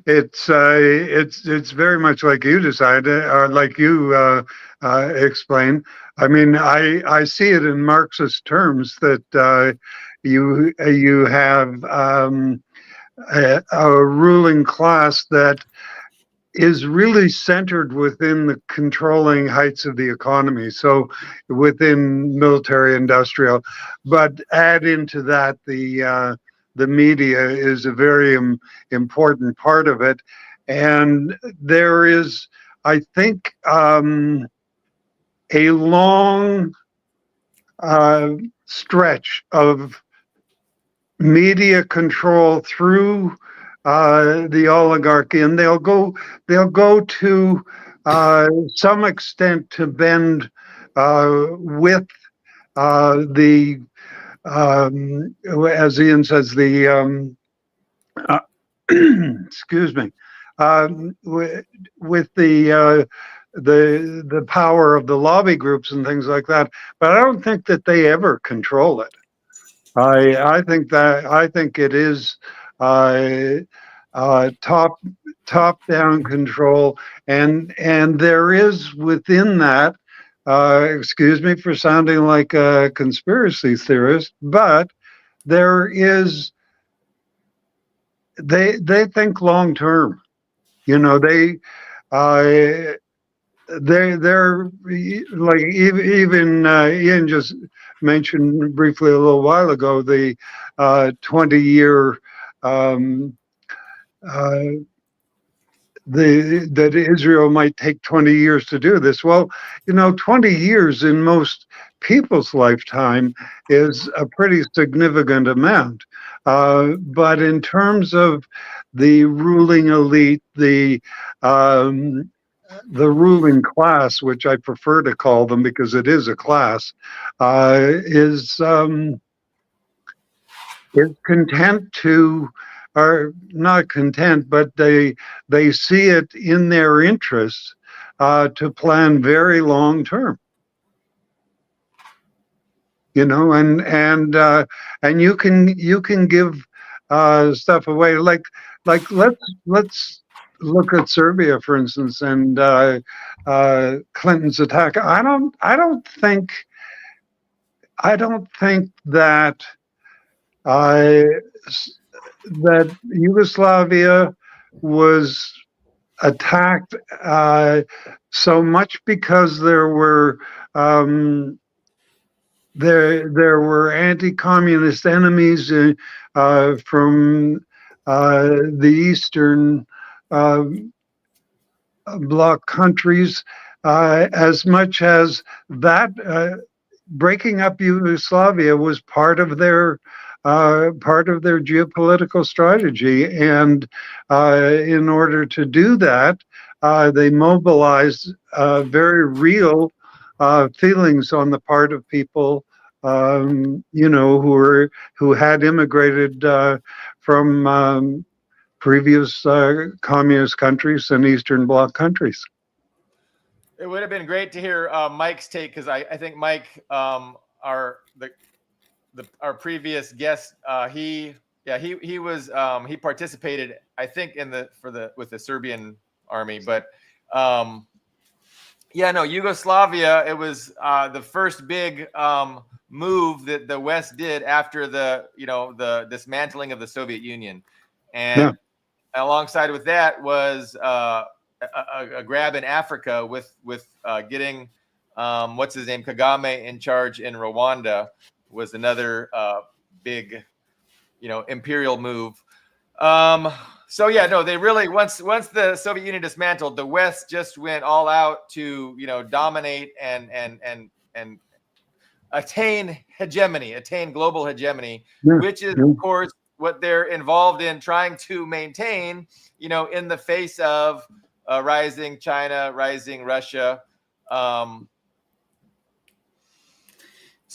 it's very much like you decided, or like you explain. I mean, I see it in Marxist terms that you have a ruling class that is really centered within the controlling heights of the economy, so within military industrial, but add into that the media is a very important part of it. And there is, I think, a long stretch of media control through the oligarchy, and they'll go to some extent to bend with the as Ian says, the excuse me, with the power of the lobby groups and things like that. But I don't think that they ever control it. I think it is top-down control, and there is within that, excuse me for sounding like a conspiracy theorist, but there is, they think long term. They're like, even Ian just mentioned briefly a little while ago, the 20-year that Israel might take 20 years to do this. Well, 20 years in most people's lifetime is a pretty significant amount. But in terms of the ruling elite, the ruling class, which I prefer to call them because it is a class, is content to, or not content, but they see it in their interest to plan very long term. And you can give stuff away, like let's look at Serbia, for instance, and Clinton's attack. I don't think that that Yugoslavia was attacked so much because there were anti-communist enemies from the Eastern Bloc countries, as much as that breaking up Yugoslavia was part of their geopolitical strategy, and in order to do that, they mobilized very real feelings on the part of people, who had immigrated from previous communist countries and Eastern Bloc countries. It would have been great to hear Mike's take, because I think Mike, our previous guest, he participated, I think, with the Serbian army, but Yugoslavia, it was the first big move that the West did after the dismantling of the Soviet Union, and alongside with that was a grab in Africa with getting what's his name, Kagame, in charge in Rwanda, was another big imperial move. They really, once the Soviet Union dismantled, the West just went all out to dominate and attain global hegemony, which is of course what they're involved in trying to maintain, in the face of rising China, rising Russia. I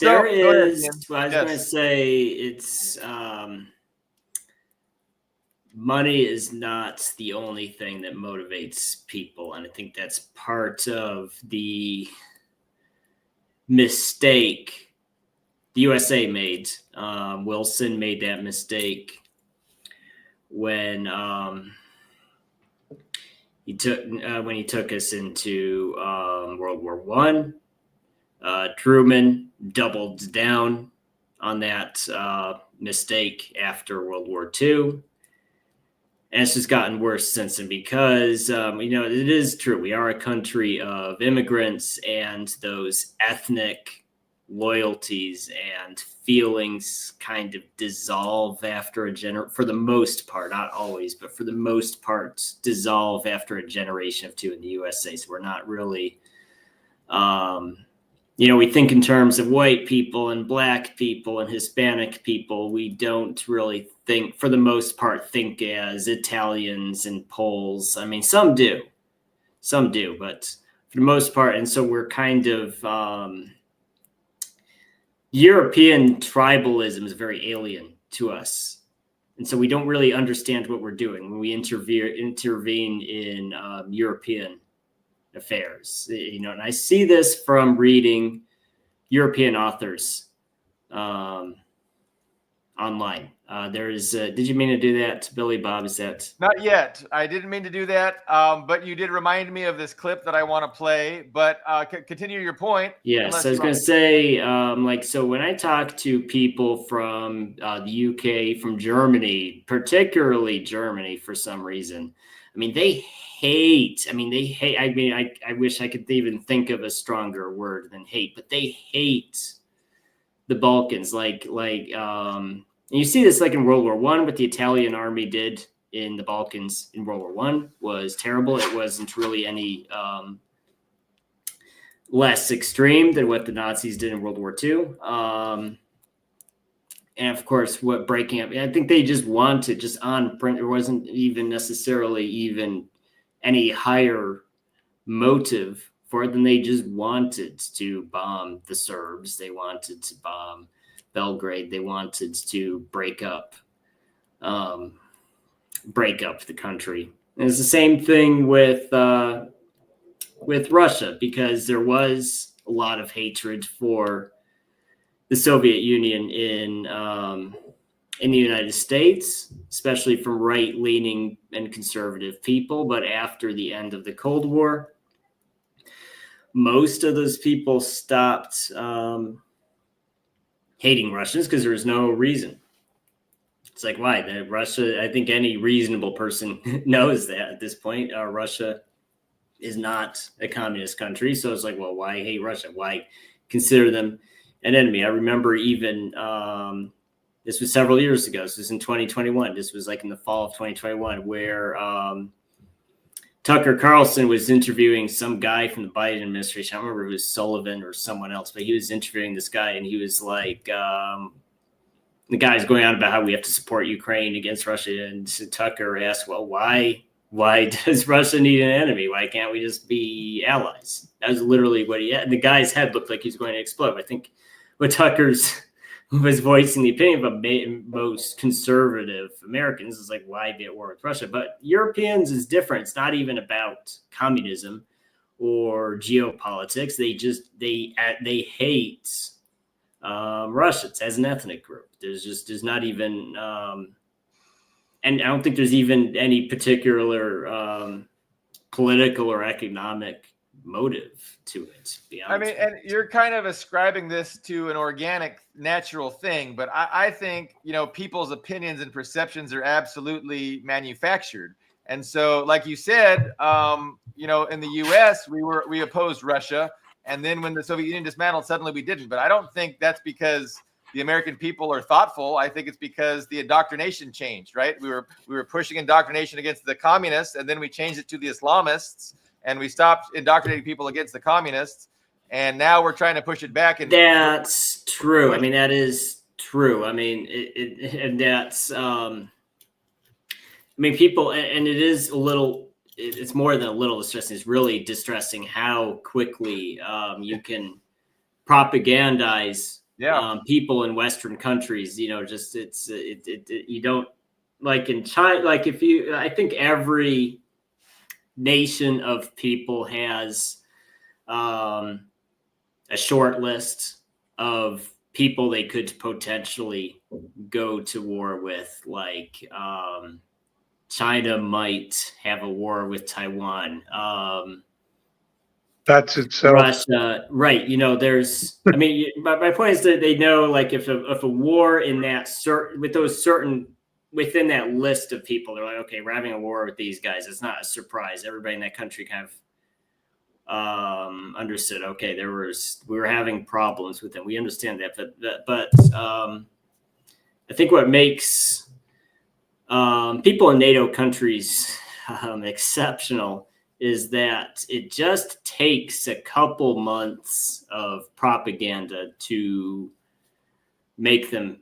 was going to say, it's money is not the only thing that motivates people, and I think that's part of the mistake the USA made. Wilson made that mistake when he took us into World War One. Truman doubled down on that mistake after World War II. And it's just gotten worse since then, because, it is true. We are a country of immigrants, and those ethnic loyalties and feelings kind of dissolve after for the most part, not always, but for the most part, dissolve after a generation of two in the USA. So we're not really, we think in terms of white people and black people and Hispanic people. We don't really think, for the most part, think as Italians and Poles. I mean, some do, but for the most part. And so we're kind of, European tribalism is very alien to us. And so we don't really understand what we're doing when we intervene in European affairs, and I see this from reading European authors online. Did you mean to do that, Billy Bob? Is that not yet? I didn't mean to do that, but you did remind me of this clip that I want to play. But continue your point. Yes, I was going to say, so when I talk to people from the UK, from Germany, particularly Germany, for some reason, they hate. I wish I could even think of a stronger word than hate, but they hate the Balkans. You see this in World War I, what the Italian army did in the Balkans in World War I was terrible. It wasn't really any less extreme than what the Nazis did in World War II. And of course, what breaking up, I think they just wanted, just on print, there wasn't even necessarily even any higher motive for it than they just wanted to bomb the Serbs. They wanted to bomb Belgrade. They wanted to break up the country. And it's the same thing with Russia, because there was a lot of hatred for the Soviet Union in the United States, especially from right-leaning and conservative people. But after the end of the Cold War, most of those people stopped hating Russians because there was no reason. It's like, why? Russia, I think any reasonable person knows that at this point. Russia is not a communist country. So it's like, well, why hate Russia? Why consider them an enemy? I remember even, this was several years ago. This was in 2021. This was like in the fall of 2021, where Tucker Carlson was interviewing some guy from the Biden administration. I don't remember if it was Sullivan or someone else, but he was interviewing this guy, and he was like, the guy's going on about how we have to support Ukraine against Russia. And Tucker asked, well, why does Russia need an enemy? Why can't we just be allies? That was literally what he had. And the guy's head looked like he was going to explode. I think what Tucker's was voicing the opinion of most conservative Americans is like, why be at war with Russia? But Europeans is different. It's not even about communism or geopolitics. They hate Russians as an ethnic group. There's not even, and I don't think there's even any particular political or economic motive to it. I mean, and you're kind of ascribing this to an organic, natural thing, but I think, people's opinions and perceptions are absolutely manufactured. And so, like you said, in the U.S., we opposed Russia, and then when the Soviet Union dismantled, suddenly we didn't. But I don't think that's because the American people are thoughtful. I think it's because the indoctrination changed, right? We were pushing indoctrination against the communists, and then we changed it to the Islamists, and we stopped indoctrinating people against the communists. And now we're trying to push it back. And that's true. I mean, that is true. I mean, and that's, people, and it is a little, it's more than a little distressing. It's really distressing how quickly you can propagandize people in Western countries. You don't, like in China, I think every nation of people has a short list of people they could potentially go to war with. Like China might have a war with Taiwan. That's itself. Russia, right? There's. I mean, my point is that they know, like, if a war in that within that list of people, they're like, okay, we're having a war with these guys. It's not a surprise. Everybody in that country kind of understood. Okay, we were having problems with them. We understand that, but I think what makes people in NATO countries exceptional is that it just takes a couple months of propaganda to make them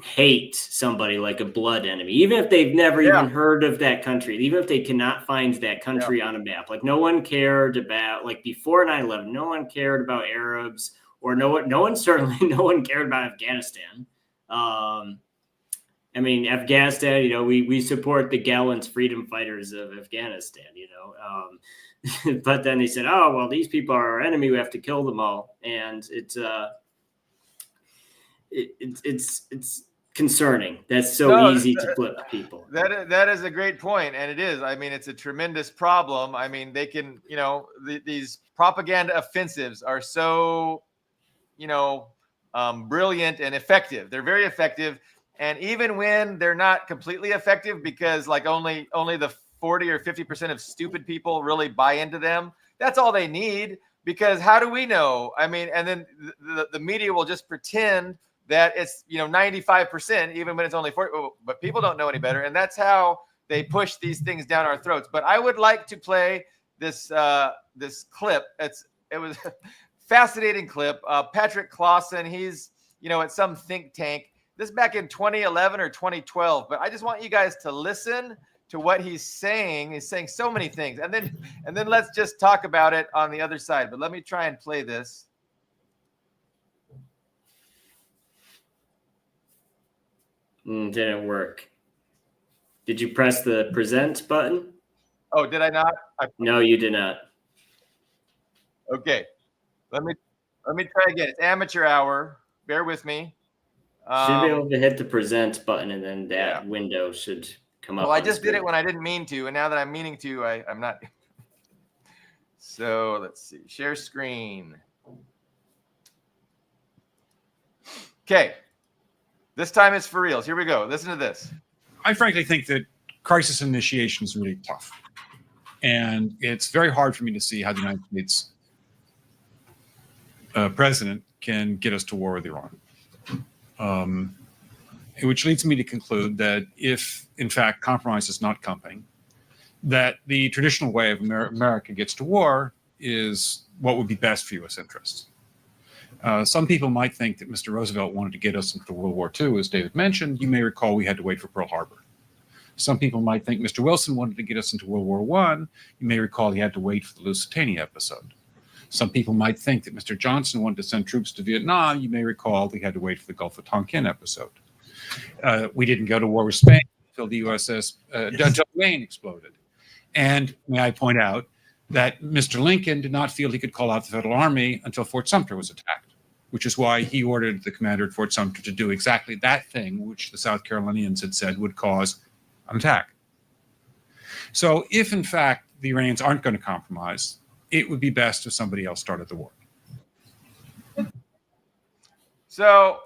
hate somebody like a blood enemy, even if they've never even heard of that country, even if they cannot find that country on a map. Like, no one cared about, like, before 9/11, no one cared about Arabs, or no one cared about Afghanistan. I mean, Afghanistan, we support the gallant freedom fighters of Afghanistan, but then they said, oh, well, these people are our enemy. We have to kill them all. And it's concerning. That's so easy to flip people. That is a great point. And it is. I mean, it's a tremendous problem. I mean, they can, these propaganda offensives are so, brilliant and effective. They're very effective. And even when they're not completely effective, because like only the 40 or 50% of stupid people really buy into them, that's all they need. Because how do we know? I mean, and then the media will just pretend that it's 95%, even when it's only 40. But people don't know any better, and that's how they push these things down our throats. But I would like to play this this clip. It was a fascinating clip. Patrick Clausen, he's at some think tank. This is back in 2011 or 2012, but I just want you guys to listen to what he's saying. He's saying so many things, and then let's just talk about it on the other side. But let me try and play this. Didn't work. Did you press the present button? Oh, did I not? No, you did not. Okay, let me try again. It's amateur hour. Bear with me. Should be able to hit the present button, and then that Yeah. window should come up. Well, I on the just did it screen. when I didn't mean to, and now that I'm meaning to, I'm not. So let's see. Share screen. Okay. This time it's for reals. Here we go. Listen to this. I frankly think that crisis initiation is really tough. And it's very hard for me to see how the United States president can get us to war with Iran. Which leads me to conclude that if, in fact, compromise is not coming, that the traditional way of America gets to war is what would be best for U.S. interests. Some people might think that Mr. Roosevelt wanted to get us into World War II, as David mentioned. You may recall we had to wait for Pearl Harbor. Some people might think Mr. Wilson wanted to get us into World War I. You may recall he had to wait for the Lusitania episode. Some people might think that Mr. Johnson wanted to send troops to Vietnam. You may recall he had to wait for the Gulf of Tonkin episode. We didn't go to war with Spain until the USS Wayne exploded. And may I point out that Mr. Lincoln did not feel he could call out the Federal Army until Fort Sumter was attacked, which is why he ordered the commander at Fort Sumter to do exactly that thing, which the South Carolinians had said would cause an attack. So if, in fact, the Iranians aren't going to compromise, it would be best if somebody else started the war. So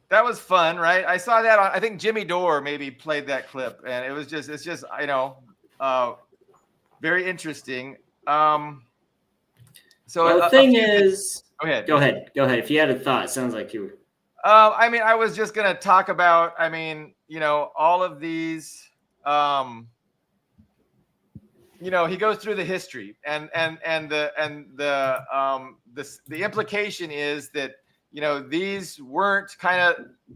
that was fun, right? I saw that on, I think Jimmy Dore maybe played that clip, and it's just, very interesting. So the thing is, go ahead. Go ahead. If you had a thought, it sounds like you were. I was just going to talk about, all of these, he goes through the history and the implication is that, these weren't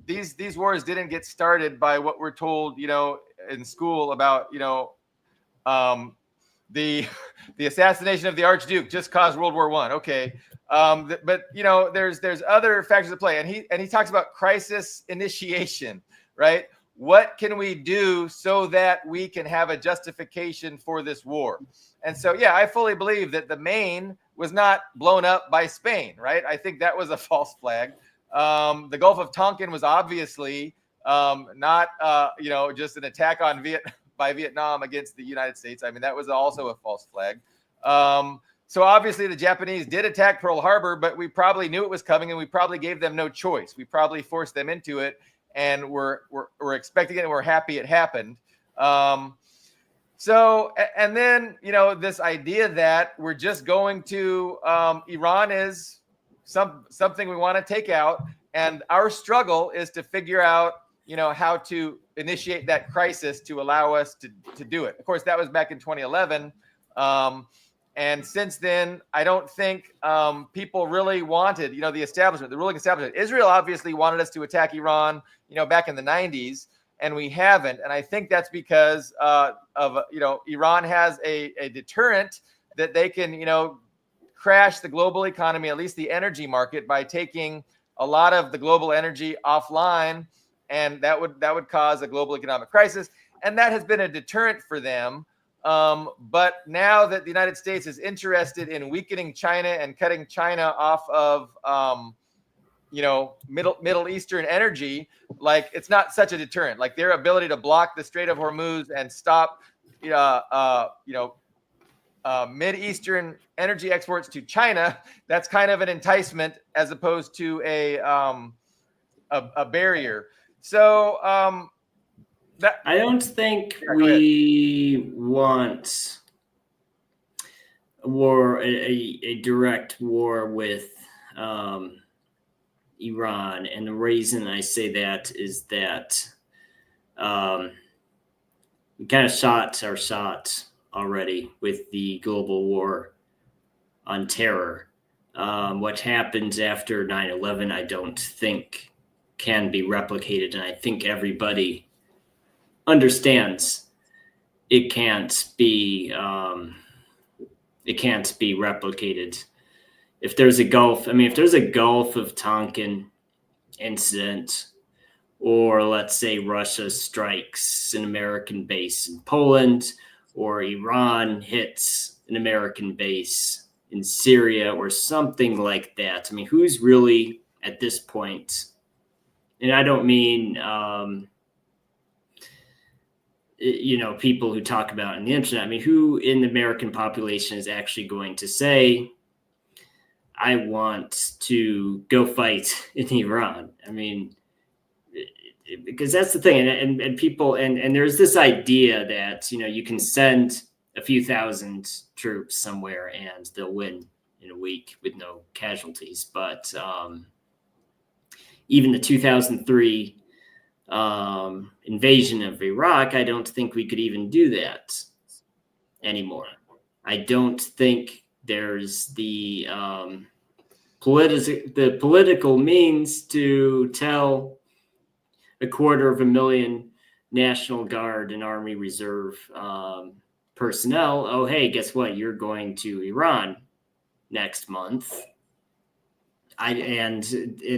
these wars didn't get started by what we're told, in school about, the assassination of the Archduke just caused World War I. Okay. But there's other factors at play, and he talks about crisis initiation, right? What can we do so that we can have a justification for this war? And so, yeah, I fully believe that the Maine was not blown up by Spain, right? I think that was a false flag. The Gulf of Tonkin was obviously not, just an attack on by Vietnam against the United States. That was also a false flag. So obviously the Japanese did attack Pearl Harbor, but we probably knew it was coming, and we probably gave them no choice. We probably forced them into it, and we're expecting it, and we're happy it happened. So, and then, this idea that we're just going to, Iran is something we want to take out, and our struggle is to figure out, how to initiate that crisis to allow us to do it. Of course, that was back in 2011. And since then, I don't think people really wanted, the establishment, the ruling establishment. Israel obviously wanted us to attack Iran, back in the 90s, and we haven't. And I think that's because Iran has a deterrent that they can, crash the global economy, at least the energy market, by taking a lot of the global energy offline, and that would cause a global economic crisis. And that has been a deterrent for them. But now that the United States is interested in weakening China and cutting China off of, Middle Eastern energy, like, it's not such a deterrent. Like, their ability to block the Strait of Hormuz and stop, Mid-Eastern energy exports to China, that's kind of an enticement as opposed to a barrier. So, I don't think we want war, a direct war with Iran. And the reason I say that is that we kind of shot our shot already with the global war on terror. What happens after 9/11, I don't think can be replicated. And I think everybody understands it can't be replicated. If there's a Gulf of Tonkin incident, or let's say Russia strikes an American base in Poland, or Iran hits an American base in Syria, or something like that. Who's really at this point and I don't mean people who talk about it on the internet. I mean, who in the American population is actually going to say, I want to go fight in Iran? I mean, because that's the thing. And people, and there's this idea that, you can send a few thousand troops somewhere and they'll win in a week with no casualties. But even the 2003 invasion of Iraq, I don't think we could even do that anymore. I don't think there's the political means to tell 250,000 National Guard and Army Reserve personnel, oh, hey, guess what? You're going to Iran next month. And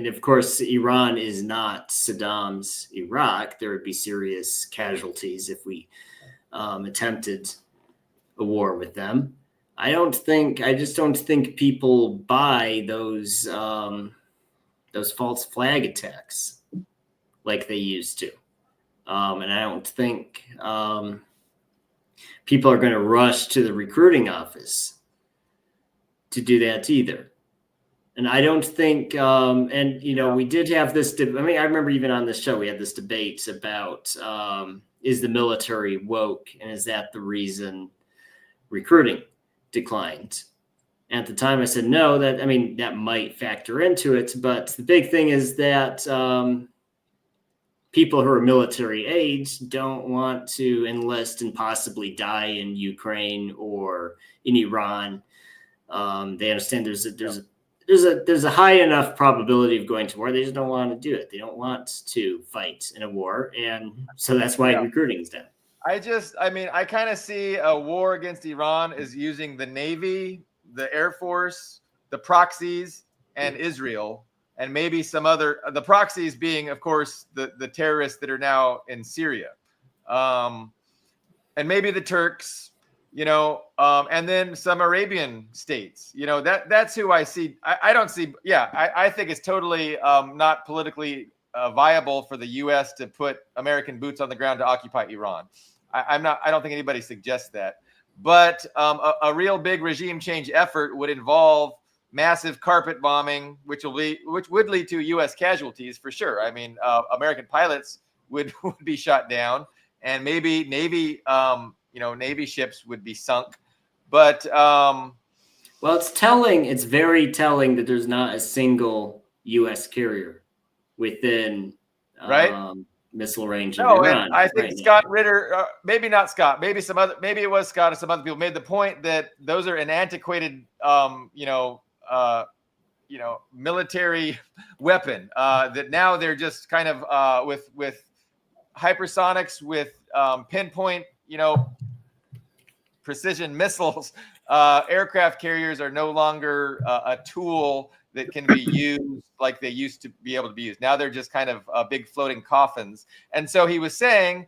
of course, Iran is not Saddam's Iraq. There would be serious casualties if we attempted a war with them. I just don't think people buy those false flag attacks like they used to. And I don't think people are going to rush to the recruiting office to do that either. And I don't think, we did have this, I remember even on this show, we had this debate about, is the military woke? And is that the reason recruiting declined? At the time I said, no, that might factor into it. But the big thing is that people who are military age don't want to enlist and possibly die in Ukraine or in Iran. They understand there's a high enough probability of going to war. They just don't want to do it. They don't want to fight in a war. And so that's why recruiting is down. I kind of see a war against Iran as using the Navy, the Air Force, the proxies, and Israel, and maybe some other, the proxies being, of course, the terrorists that are now in Syria. And maybe the Turks, and then some Arabian states, that's who I see. I don't see. Yeah, I think it's totally not politically viable for the U.S. to put American boots on the ground to occupy Iran. I don't think anybody suggests that. But a real big regime change effort would involve massive carpet bombing, which would lead to U.S. casualties for sure. I mean, American pilots would be shot down, and maybe Navy ships would be sunk. But well, it's very telling that there's not a single U.S. carrier within missile range of Iran. And I think Scott Ritter, maybe not Scott, maybe it was Scott and some other people made the point that those are an antiquated, military weapon. That now they're just kind of with hypersonics, with pinpoint, precision missiles. Aircraft carriers are no longer a tool that can be used like they used to be able to be used. Now they're just kind of big floating coffins. And so he was saying,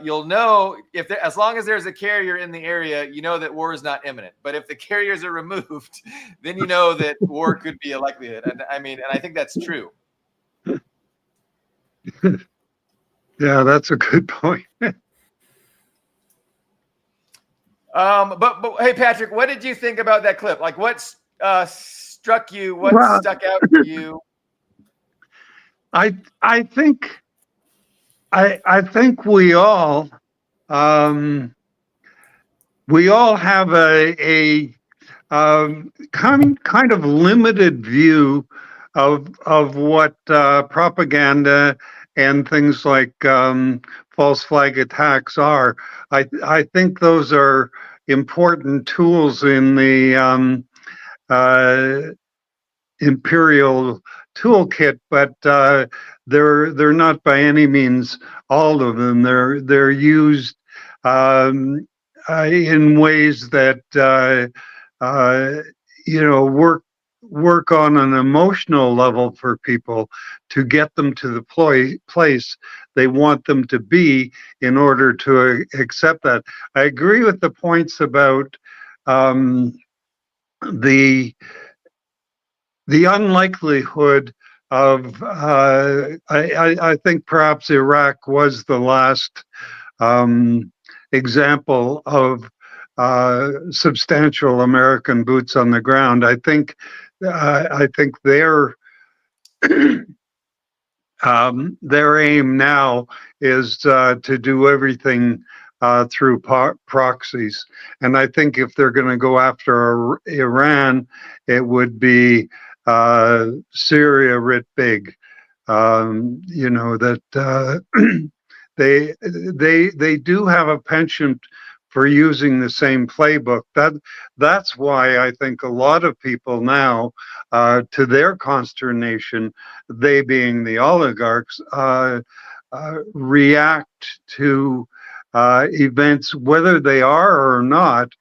you'll know as long as there's a carrier in the area, that war is not imminent. But if the carriers are removed, then that war could be a likelihood. And I think that's true. Yeah, that's a good point. But hey, Patrick, what did you think about that clip? Like, what struck you? What stuck out to you? I think we all have a kind of limited view of what propaganda and things like false flag attacks are. I think those are important tools in the Imperial toolkit, but they're not by any means all of them. They're used in ways that work on an emotional level for people to get them to the place they want them to be in order to accept that. I agree with the points about the unlikelihood of I think perhaps Iraq was the last example of substantial American boots on the ground. I think their aim now is to do everything through proxies. And I think if they're going to go after Iran, it would be Syria writ big. That they do have a penchant for using the same playbook. That's why I think a lot of people now, to their consternation, they being the oligarchs, react to events, whether they are or not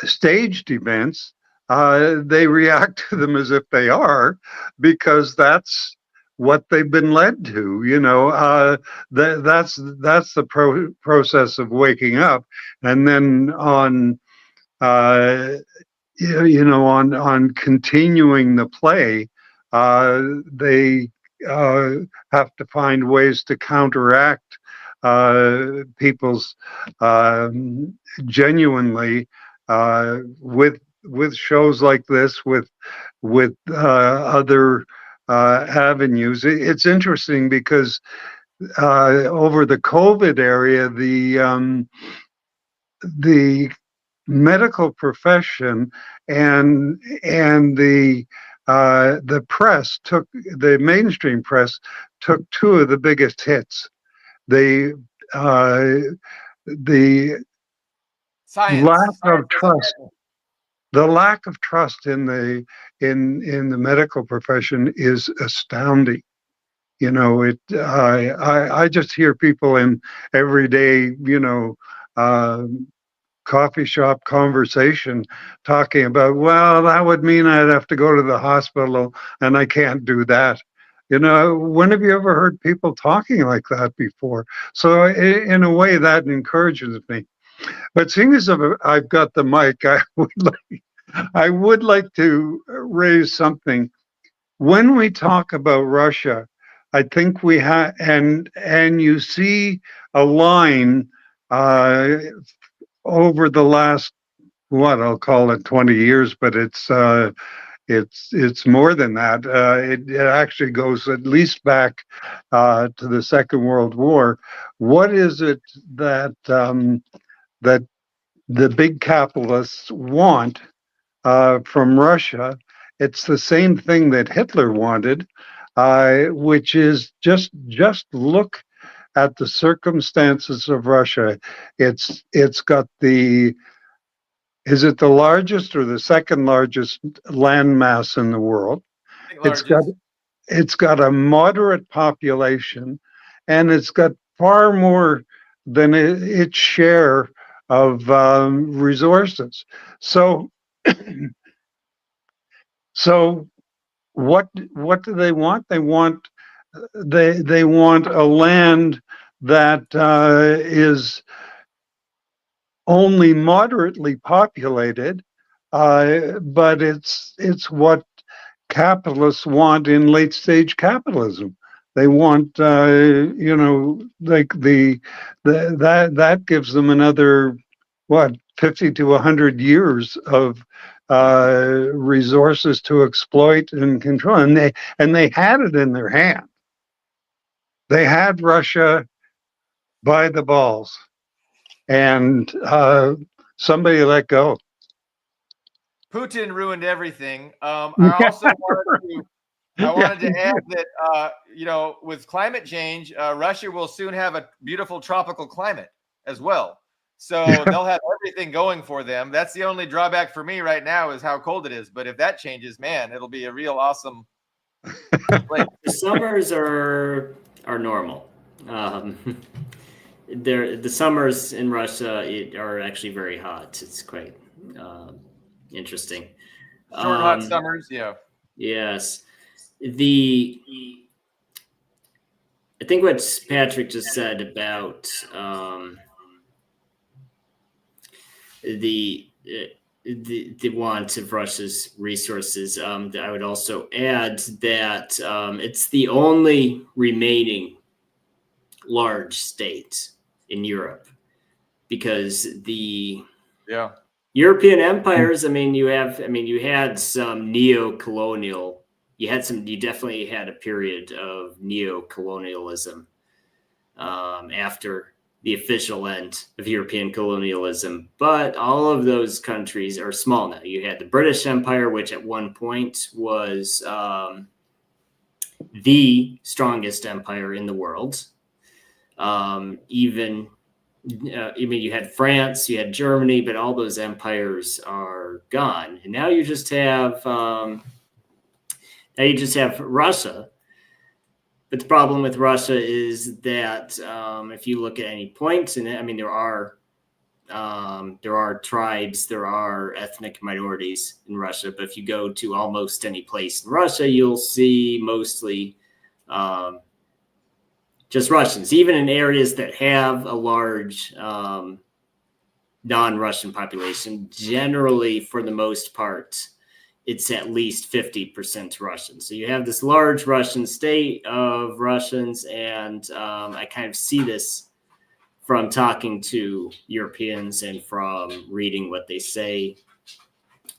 staged events. They react to them as if they are, because that's what they've been led to. That's the process of waking up, and then on on continuing the play, they have to find ways to counteract people's genuinely with shows like this, with other avenues. It's interesting because over the COVID area, the medical profession and the press took, the mainstream press took two of the biggest hits. The Science. lack of trust. The lack of trust in the medical profession is astounding. I just hear people in everyday, coffee shop conversation talking about, well, that would mean I'd have to go to the hospital, and I can't do that. When have you ever heard people talking like that before? So in a way, that encourages me. But seeing as I've got the mic, I would like to raise something. When we talk about Russia, I think we have, and you see a line over the last, what I'll call it 20 years, but it's more than that. It actually goes at least back to the Second World War. What is it that that the big capitalists want from Russia? It's the same thing that Hitler wanted, which is just look at the circumstances of Russia. It's got is it the largest or the second largest landmass in the world? It's got a moderate population, and it's got far more than its share of resources. So what do they want? They want a land that is only moderately populated, but it's what capitalists want in late stage capitalism. They want like that gives them another 50 to 100 years of resources to exploit and control, and they had it in their hand. They had Russia by the balls, and somebody let go. Putin ruined everything. I also wanted to add that with climate change, Russia will soon have a beautiful tropical climate as well. So they'll have everything going for them. That's the only drawback for me right now is how cold it is. But if that changes, man, it'll be a real awesome place. The summers are normal. The summers in Russia are actually very hot. It's quite interesting. Short, hot summers, yeah. Yes. I think what Patrick just said about the want of Russia's resources. I would also add that it's the only remaining large state in Europe, because the European empires, you had some neo-colonial, you definitely had a period of neo-colonialism after the official end of European colonialism, but all of those countries are small now. You had the British Empire, which at one point was the strongest empire in the world. You had France, you had Germany, but all those empires are gone, and now you just have Russia. But the problem with Russia is that if you look at any points, and there are tribes, there are ethnic minorities in Russia, but if you go to almost any place in Russia, you'll see mostly just Russians, even in areas that have a large non-Russian population. Generally, for the most part, it's at least 50% Russian. So you have this large Russian state of Russians, and I kind of see this from talking to Europeans and from reading what they say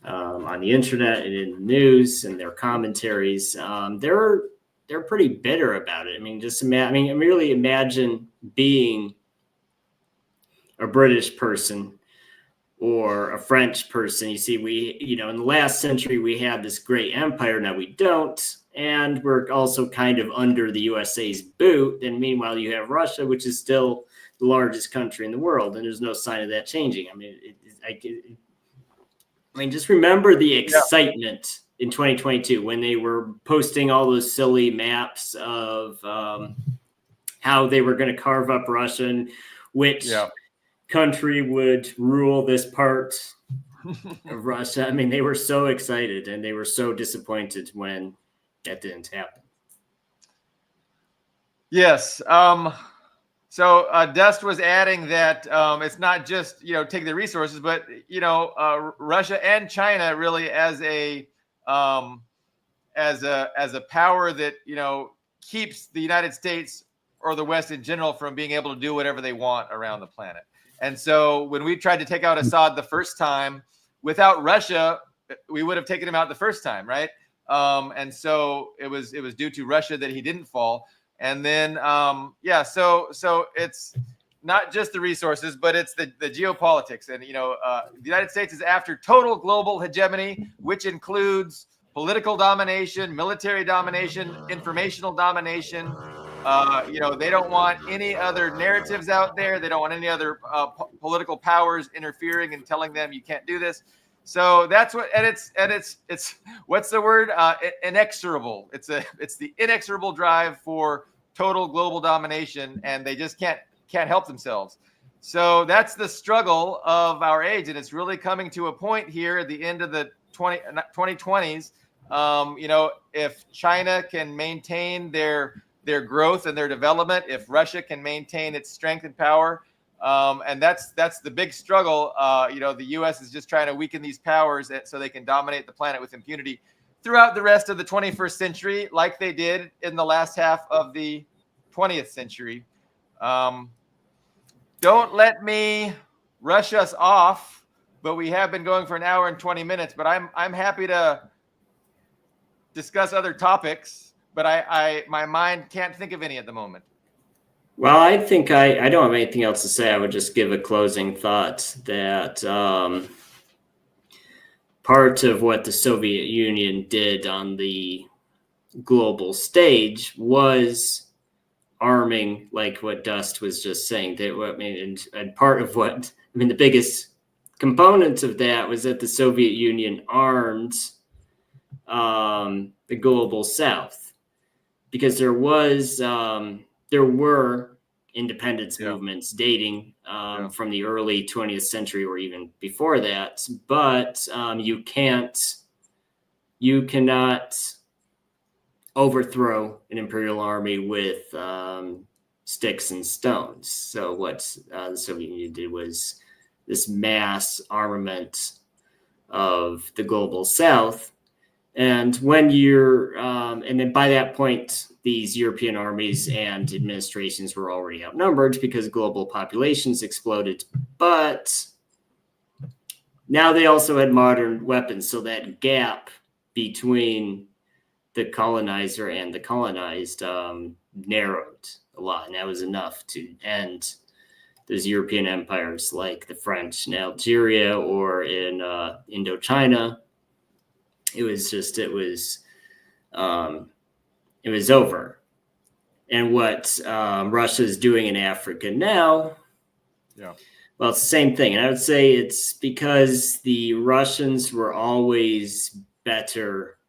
on the internet and in the news and their commentaries. They're pretty bitter about it. Really imagine being a British person or a French person. You see, in the last century, we had this great empire. Now we don't. And we're also kind of under the USA's boot. And meanwhile, you have Russia, which is still the largest country in the world. And there's no sign of that changing. Just remember the excitement in 2022 when they were posting all those silly maps of how they were going to carve up Russia and which country would rule this part of Russia. They were so excited, and they were so disappointed when that didn't happen. Yes. So Dust was adding that it's not just take the resources, but Russia and China really as a power that keeps the United States or the West in general from being able to do whatever they want around the planet. And so when we tried to take out Assad the first time, without Russia, we would have taken him out the first time, right? And so it was due to Russia that he didn't fall. And then so it's not just the resources, but it's the geopolitics. And the United States is after total global hegemony, which includes political domination, military domination, informational domination. They don't want any other narratives out there. They don't want any other political powers interfering and telling them you can't do this. So that's what, and it's what's the word? Inexorable. It's the inexorable drive for total global domination, and they just can't help themselves. So that's the struggle of our age, and it's really coming to a point here at the end of the 2020s. If China can maintain their growth and their development, if Russia can maintain its strength and power, and that's the big struggle. The U.S. is just trying to weaken these powers so they can dominate the planet with impunity throughout the rest of the 21st century, like they did in the last half of the 20th century. Don't let me rush us off, but we have been going for an hour and 20 minutes. But I'm happy to discuss other topics, but my mind can't think of any at the moment. Well, I think I don't have anything else to say. I would just give a closing thought that part of what the Soviet Union did on the global stage was arming, like what Dust was just saying. And part of the biggest component of that was that the Soviet Union armed the global South, because there were independence movements dating from the early 20th century or even before that, but you cannot overthrow an imperial army with sticks and stones. So what the Soviet Union did was this mass armament of the global South. And when you're, and then by that point, these European armies and administrations were already outnumbered because global populations exploded. But now they also had modern weapons. So that gap between the colonizer and the colonized narrowed a lot. And that was enough to end those European empires like the French in Algeria or in Indochina. It was over. And what Russia is doing in Africa now, well, it's the same thing. And I would say it's because the Russians were always better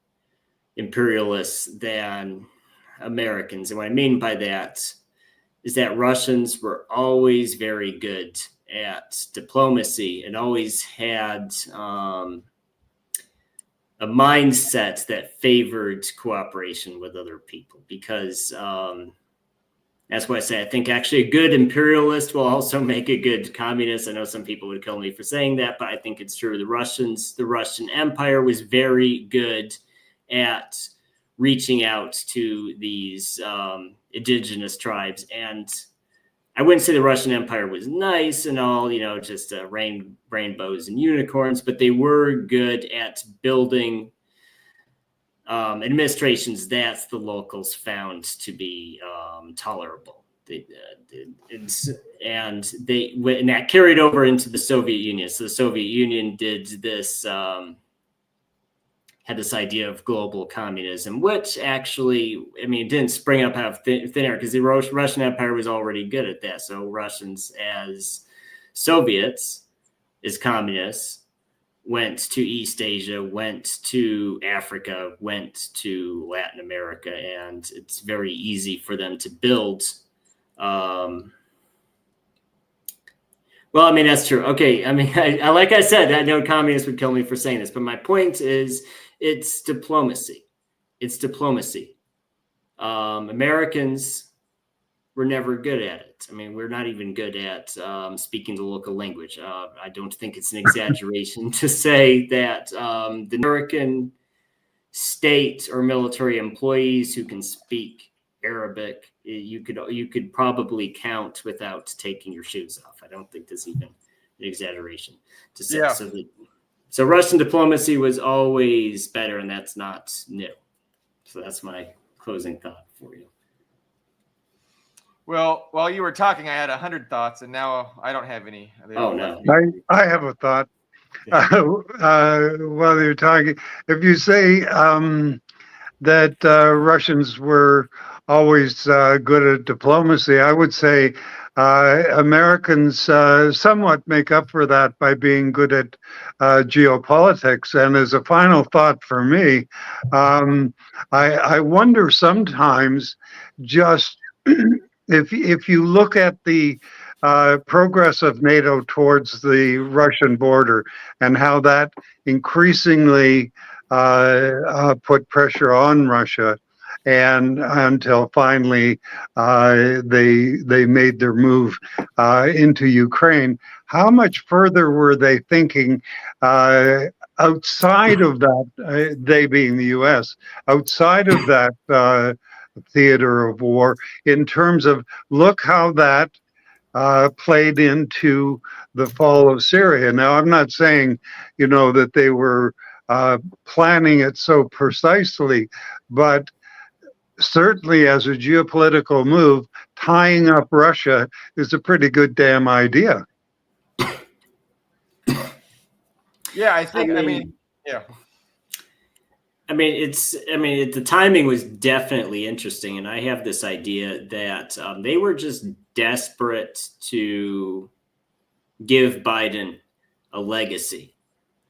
imperialists than Americans. And what I mean by that is that Russians were always very good at diplomacy and always had a mindset that favored cooperation with other people, because that's why I say I think actually a good imperialist will also make a good communist. I know some people would kill me for saying that, but I think it's true. The Russian Empire was very good at reaching out to these indigenous tribes. And I wouldn't say the Russian Empire was nice and all, just rainbows and unicorns, but they were good at building administrations that the locals found to be tolerable. And that carried over into the Soviet Union. So the Soviet Union did this, had this idea of global communism, which actually, it didn't spring up out of thin air, because the Russian Empire was already good at that. So Russians as Soviets, as communists, went to East Asia, went to Africa, went to Latin America, and it's very easy for them to build. Well, that's true. Okay. I like I said, I know communists would kill me for saying this, but my point is it's diplomacy. It's diplomacy. Americans were never good at it. We're not even good at speaking the local language. I don't think it's an exaggeration to say that the American state or military employees who can speak Arabic, you could probably count without taking your shoes off. I don't think there's even an exaggeration to say. Yeah. So Russian diplomacy was always better, and that's not new. So that's my closing thought for you. Well, while you were talking, I had 100 thoughts, and now I don't have any. Oh, no. I have a thought. While you're talking, if you say that Russians were always good at diplomacy, I would say Americans somewhat make up for that by being good at geopolitics. And as a final thought for me, I wonder sometimes just if you look at the progress of NATO towards the Russian border and how that increasingly put pressure on Russia, and until finally they made their move into Ukraine, how much further were they thinking outside of that, they being the U.S., outside of that theater of war, in terms of look how that played into the fall of Syria. Now, I'm not saying, that they were planning it so precisely, but certainly as a geopolitical move, tying up Russia is a pretty good damn idea. Yeah, I think, yeah. The timing was definitely interesting, and I have this idea that they were just desperate to give Biden a legacy.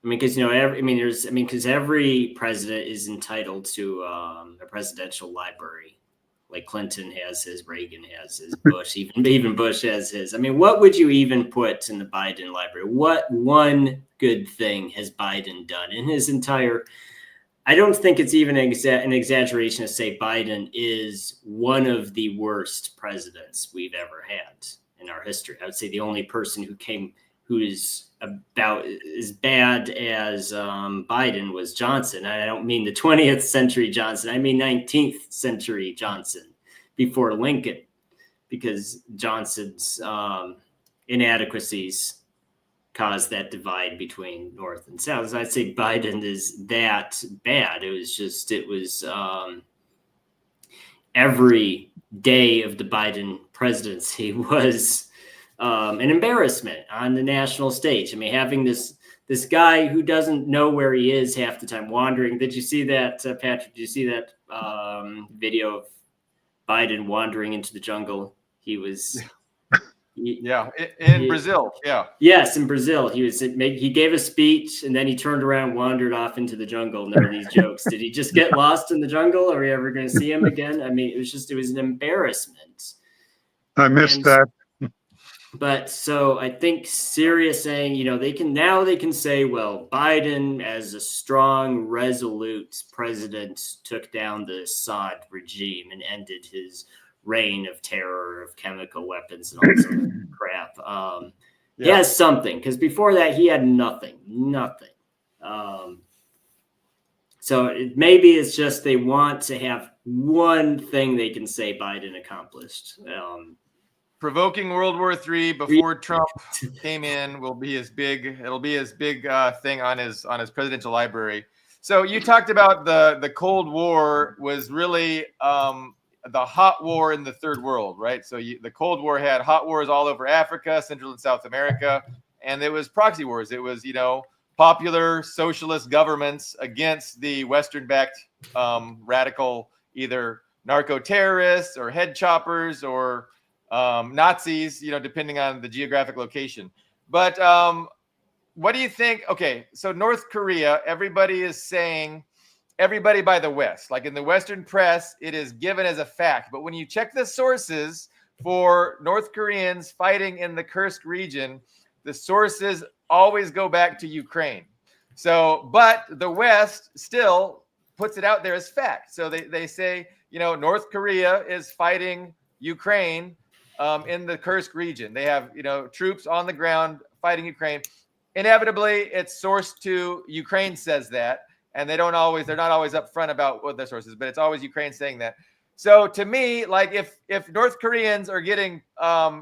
Because because every president is entitled to a presidential library, like Clinton has his, Reagan has his, Bush, even Bush has his. What would you even put in the Biden library? What one good thing has Biden done in his entire? I don't think it's even an exaggeration to say Biden is one of the worst presidents we've ever had in our history. I would say the only person who came who is about as bad as Biden was Johnson. And I don't mean the 20th century Johnson. I mean 19th century Johnson before Lincoln, because Johnson's inadequacies caused that divide between North and South. So I'd say Biden is that bad. It was every day of the Biden presidency was an embarrassment on the national stage. I mean, having this guy who doesn't know where he is half the time, wandering. Did you see that, Patrick? Did you see that video of Biden wandering into the jungle? He was... in Brazil. Yeah. Yes, in Brazil. He gave a speech and then he turned around, wandered off into the jungle. And there were these jokes. Did he just get lost in the jungle? Are we ever going to see him again? I mean, it was an embarrassment. I missed that. But so I think Syria saying, they can say, well, Biden as a strong, resolute president took down the Assad regime and ended his reign of terror, of chemical weapons and all sorts of crap. He has something, because before that he had nothing. So maybe it's just they want to have one thing they can say Biden accomplished. Provoking World War III before Trump came in will be his big. It'll be his big thing on his presidential library. So you talked about the Cold War was really the hot war in the third world, right? So the Cold War had hot wars all over Africa, Central and South America, and it was proxy wars. It was, popular socialist governments against the Western-backed radical, either narco-terrorists or head choppers or Nazis, depending on the geographic location. But what do you think? Okay, so North Korea, everybody is saying, everybody by the West, like in the Western press, it is given as a fact. But when you check the sources for North Koreans fighting in the Kursk region, the sources always go back to Ukraine. So, but the West still puts it out there as fact. So they say, North Korea is fighting Ukraine in the Kursk region. They have, troops on the ground fighting Ukraine. Inevitably, it's sourced to Ukraine says that. And they're not always upfront about what their sources, but it's always Ukraine saying that. So to me, like if North Koreans are getting,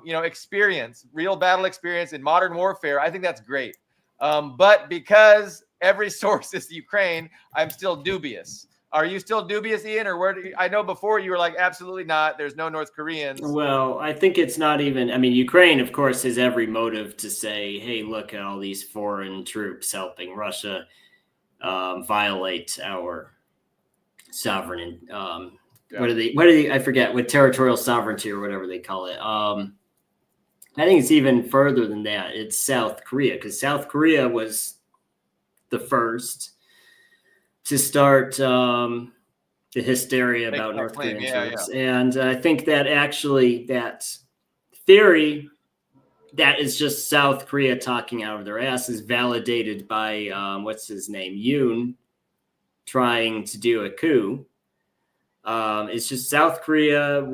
experience, real battle experience in modern warfare, I think that's great. But because every source is Ukraine, I'm still dubious. Are you still dubious, Ian? Or I know before you were like, absolutely not. There's no North Koreans. Well, I think it's not even, Ukraine, of course, has every motive to say, hey, look at all these foreign troops helping Russia violate our sovereign. What are they? I forget what territorial sovereignty or whatever they call it. I think it's even further than that. It's South Korea, because South Korea was the first to start the hysteria about North Korean troops. Yeah. And I think that actually that theory that is just South Korea talking out of their ass is validated by what's his name, Yoon, trying to do a coup. It's just South Korea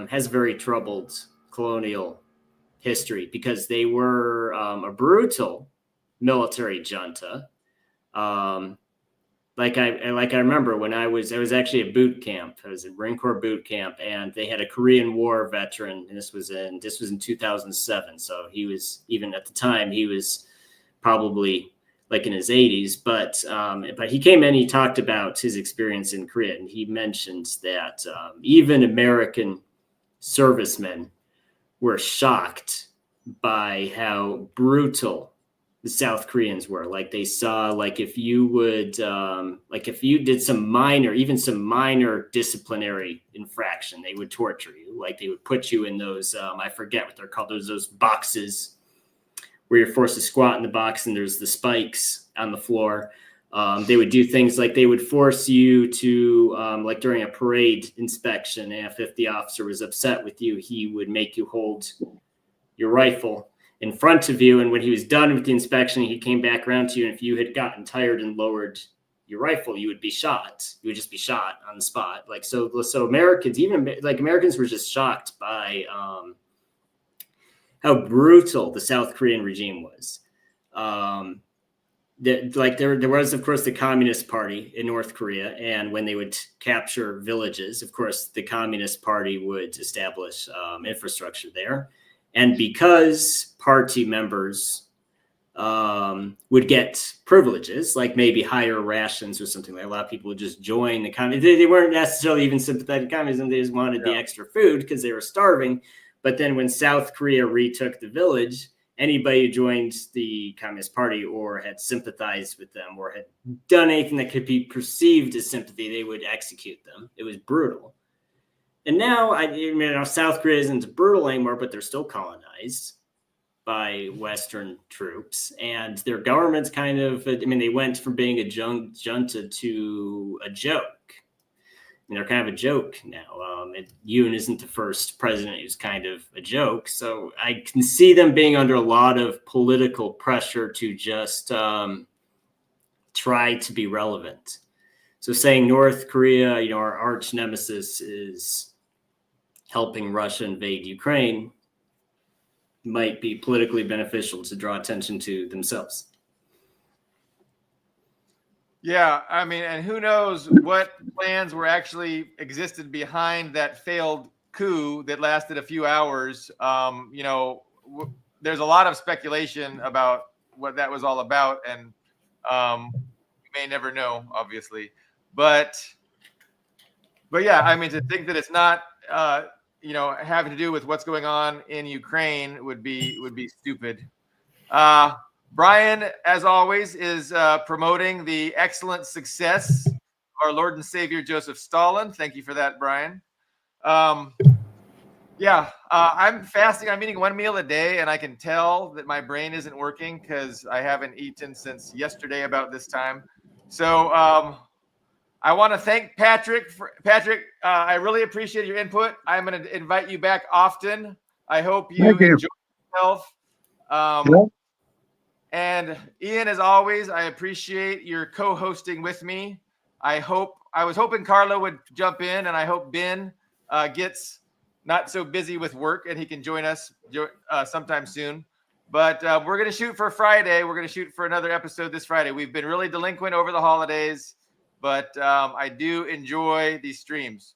has very troubled colonial history because they were a brutal military junta. Like I remember when I was actually at boot camp. I was at Marine Corps boot camp, and they had a Korean War veteran, and this was in 2007. So he was, even at the time, he was probably like in his 80s. But he came in, he talked about his experience in Korea, and he mentioned that even American servicemen were shocked by how brutal the South Koreans were. Like they saw, like if you did some minor disciplinary infraction, they would torture you. Like they would put you in those, I forget what they're called, those boxes where you're forced to squat in the box and there's the spikes on the floor. They would do things like they would force you to, like during a parade inspection, if the officer was upset with you, he would make you hold your rifle in front of you. And when he was done with the inspection, he came back around to you. And if you had gotten tired and lowered your rifle, you would be shot. You would just be shot on the spot. Like, so Americans, even like Americans were just shocked by how brutal the South Korean regime was. There was, of course, the Communist Party in North Korea, and when they would capture villages, of course, the Communist Party would establish infrastructure there. And because party members would get privileges, like maybe higher rations or something, like a lot of people would just join the communist. They weren't necessarily even sympathetic to communism. They just wanted the extra food because they were starving. But then when South Korea retook the village, anybody who joined the Communist Party or had sympathized with them or had done anything that could be perceived as sympathy, they would execute them. It was brutal. And now, South Korea isn't brutal anymore, but they're still colonized by Western troops. And their government's they went from being a junta to a joke. They're kind of a joke now. Yoon isn't the first president who's kind of a joke. So I can see them being under a lot of political pressure to just try to be relevant. So saying North Korea, our arch nemesis, is helping Russia invade Ukraine might be politically beneficial to draw attention to themselves. Yeah, I mean, and who knows what plans were actually existed behind that failed coup that lasted a few hours. There's a lot of speculation about what that was all about, and you may never know, obviously. But yeah, I mean, to think that it's not having to do with what's going on in Ukraine would be stupid. Brian, as always, is promoting the excellent success of our Lord and Savior Joseph Stalin. Thank you for that, Brian. I'm fasting. I'm eating one meal a day, and I can tell that my brain isn't working because I haven't eaten since yesterday about this time. So I want to thank Patrick. Patrick, I really appreciate your input. I'm going to invite you back often. I hope you enjoy yourself. And Ian, as always, I appreciate your co-hosting with me. I was hoping Carlo would jump in, and I hope Ben gets not so busy with work and he can join us sometime soon. But we're going to shoot for Friday. We're going to shoot for another episode this Friday. We've been really delinquent over the holidays, but I do enjoy these streams.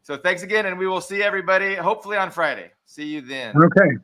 So thanks again, and we will see everybody hopefully on Friday. See you then. Okay.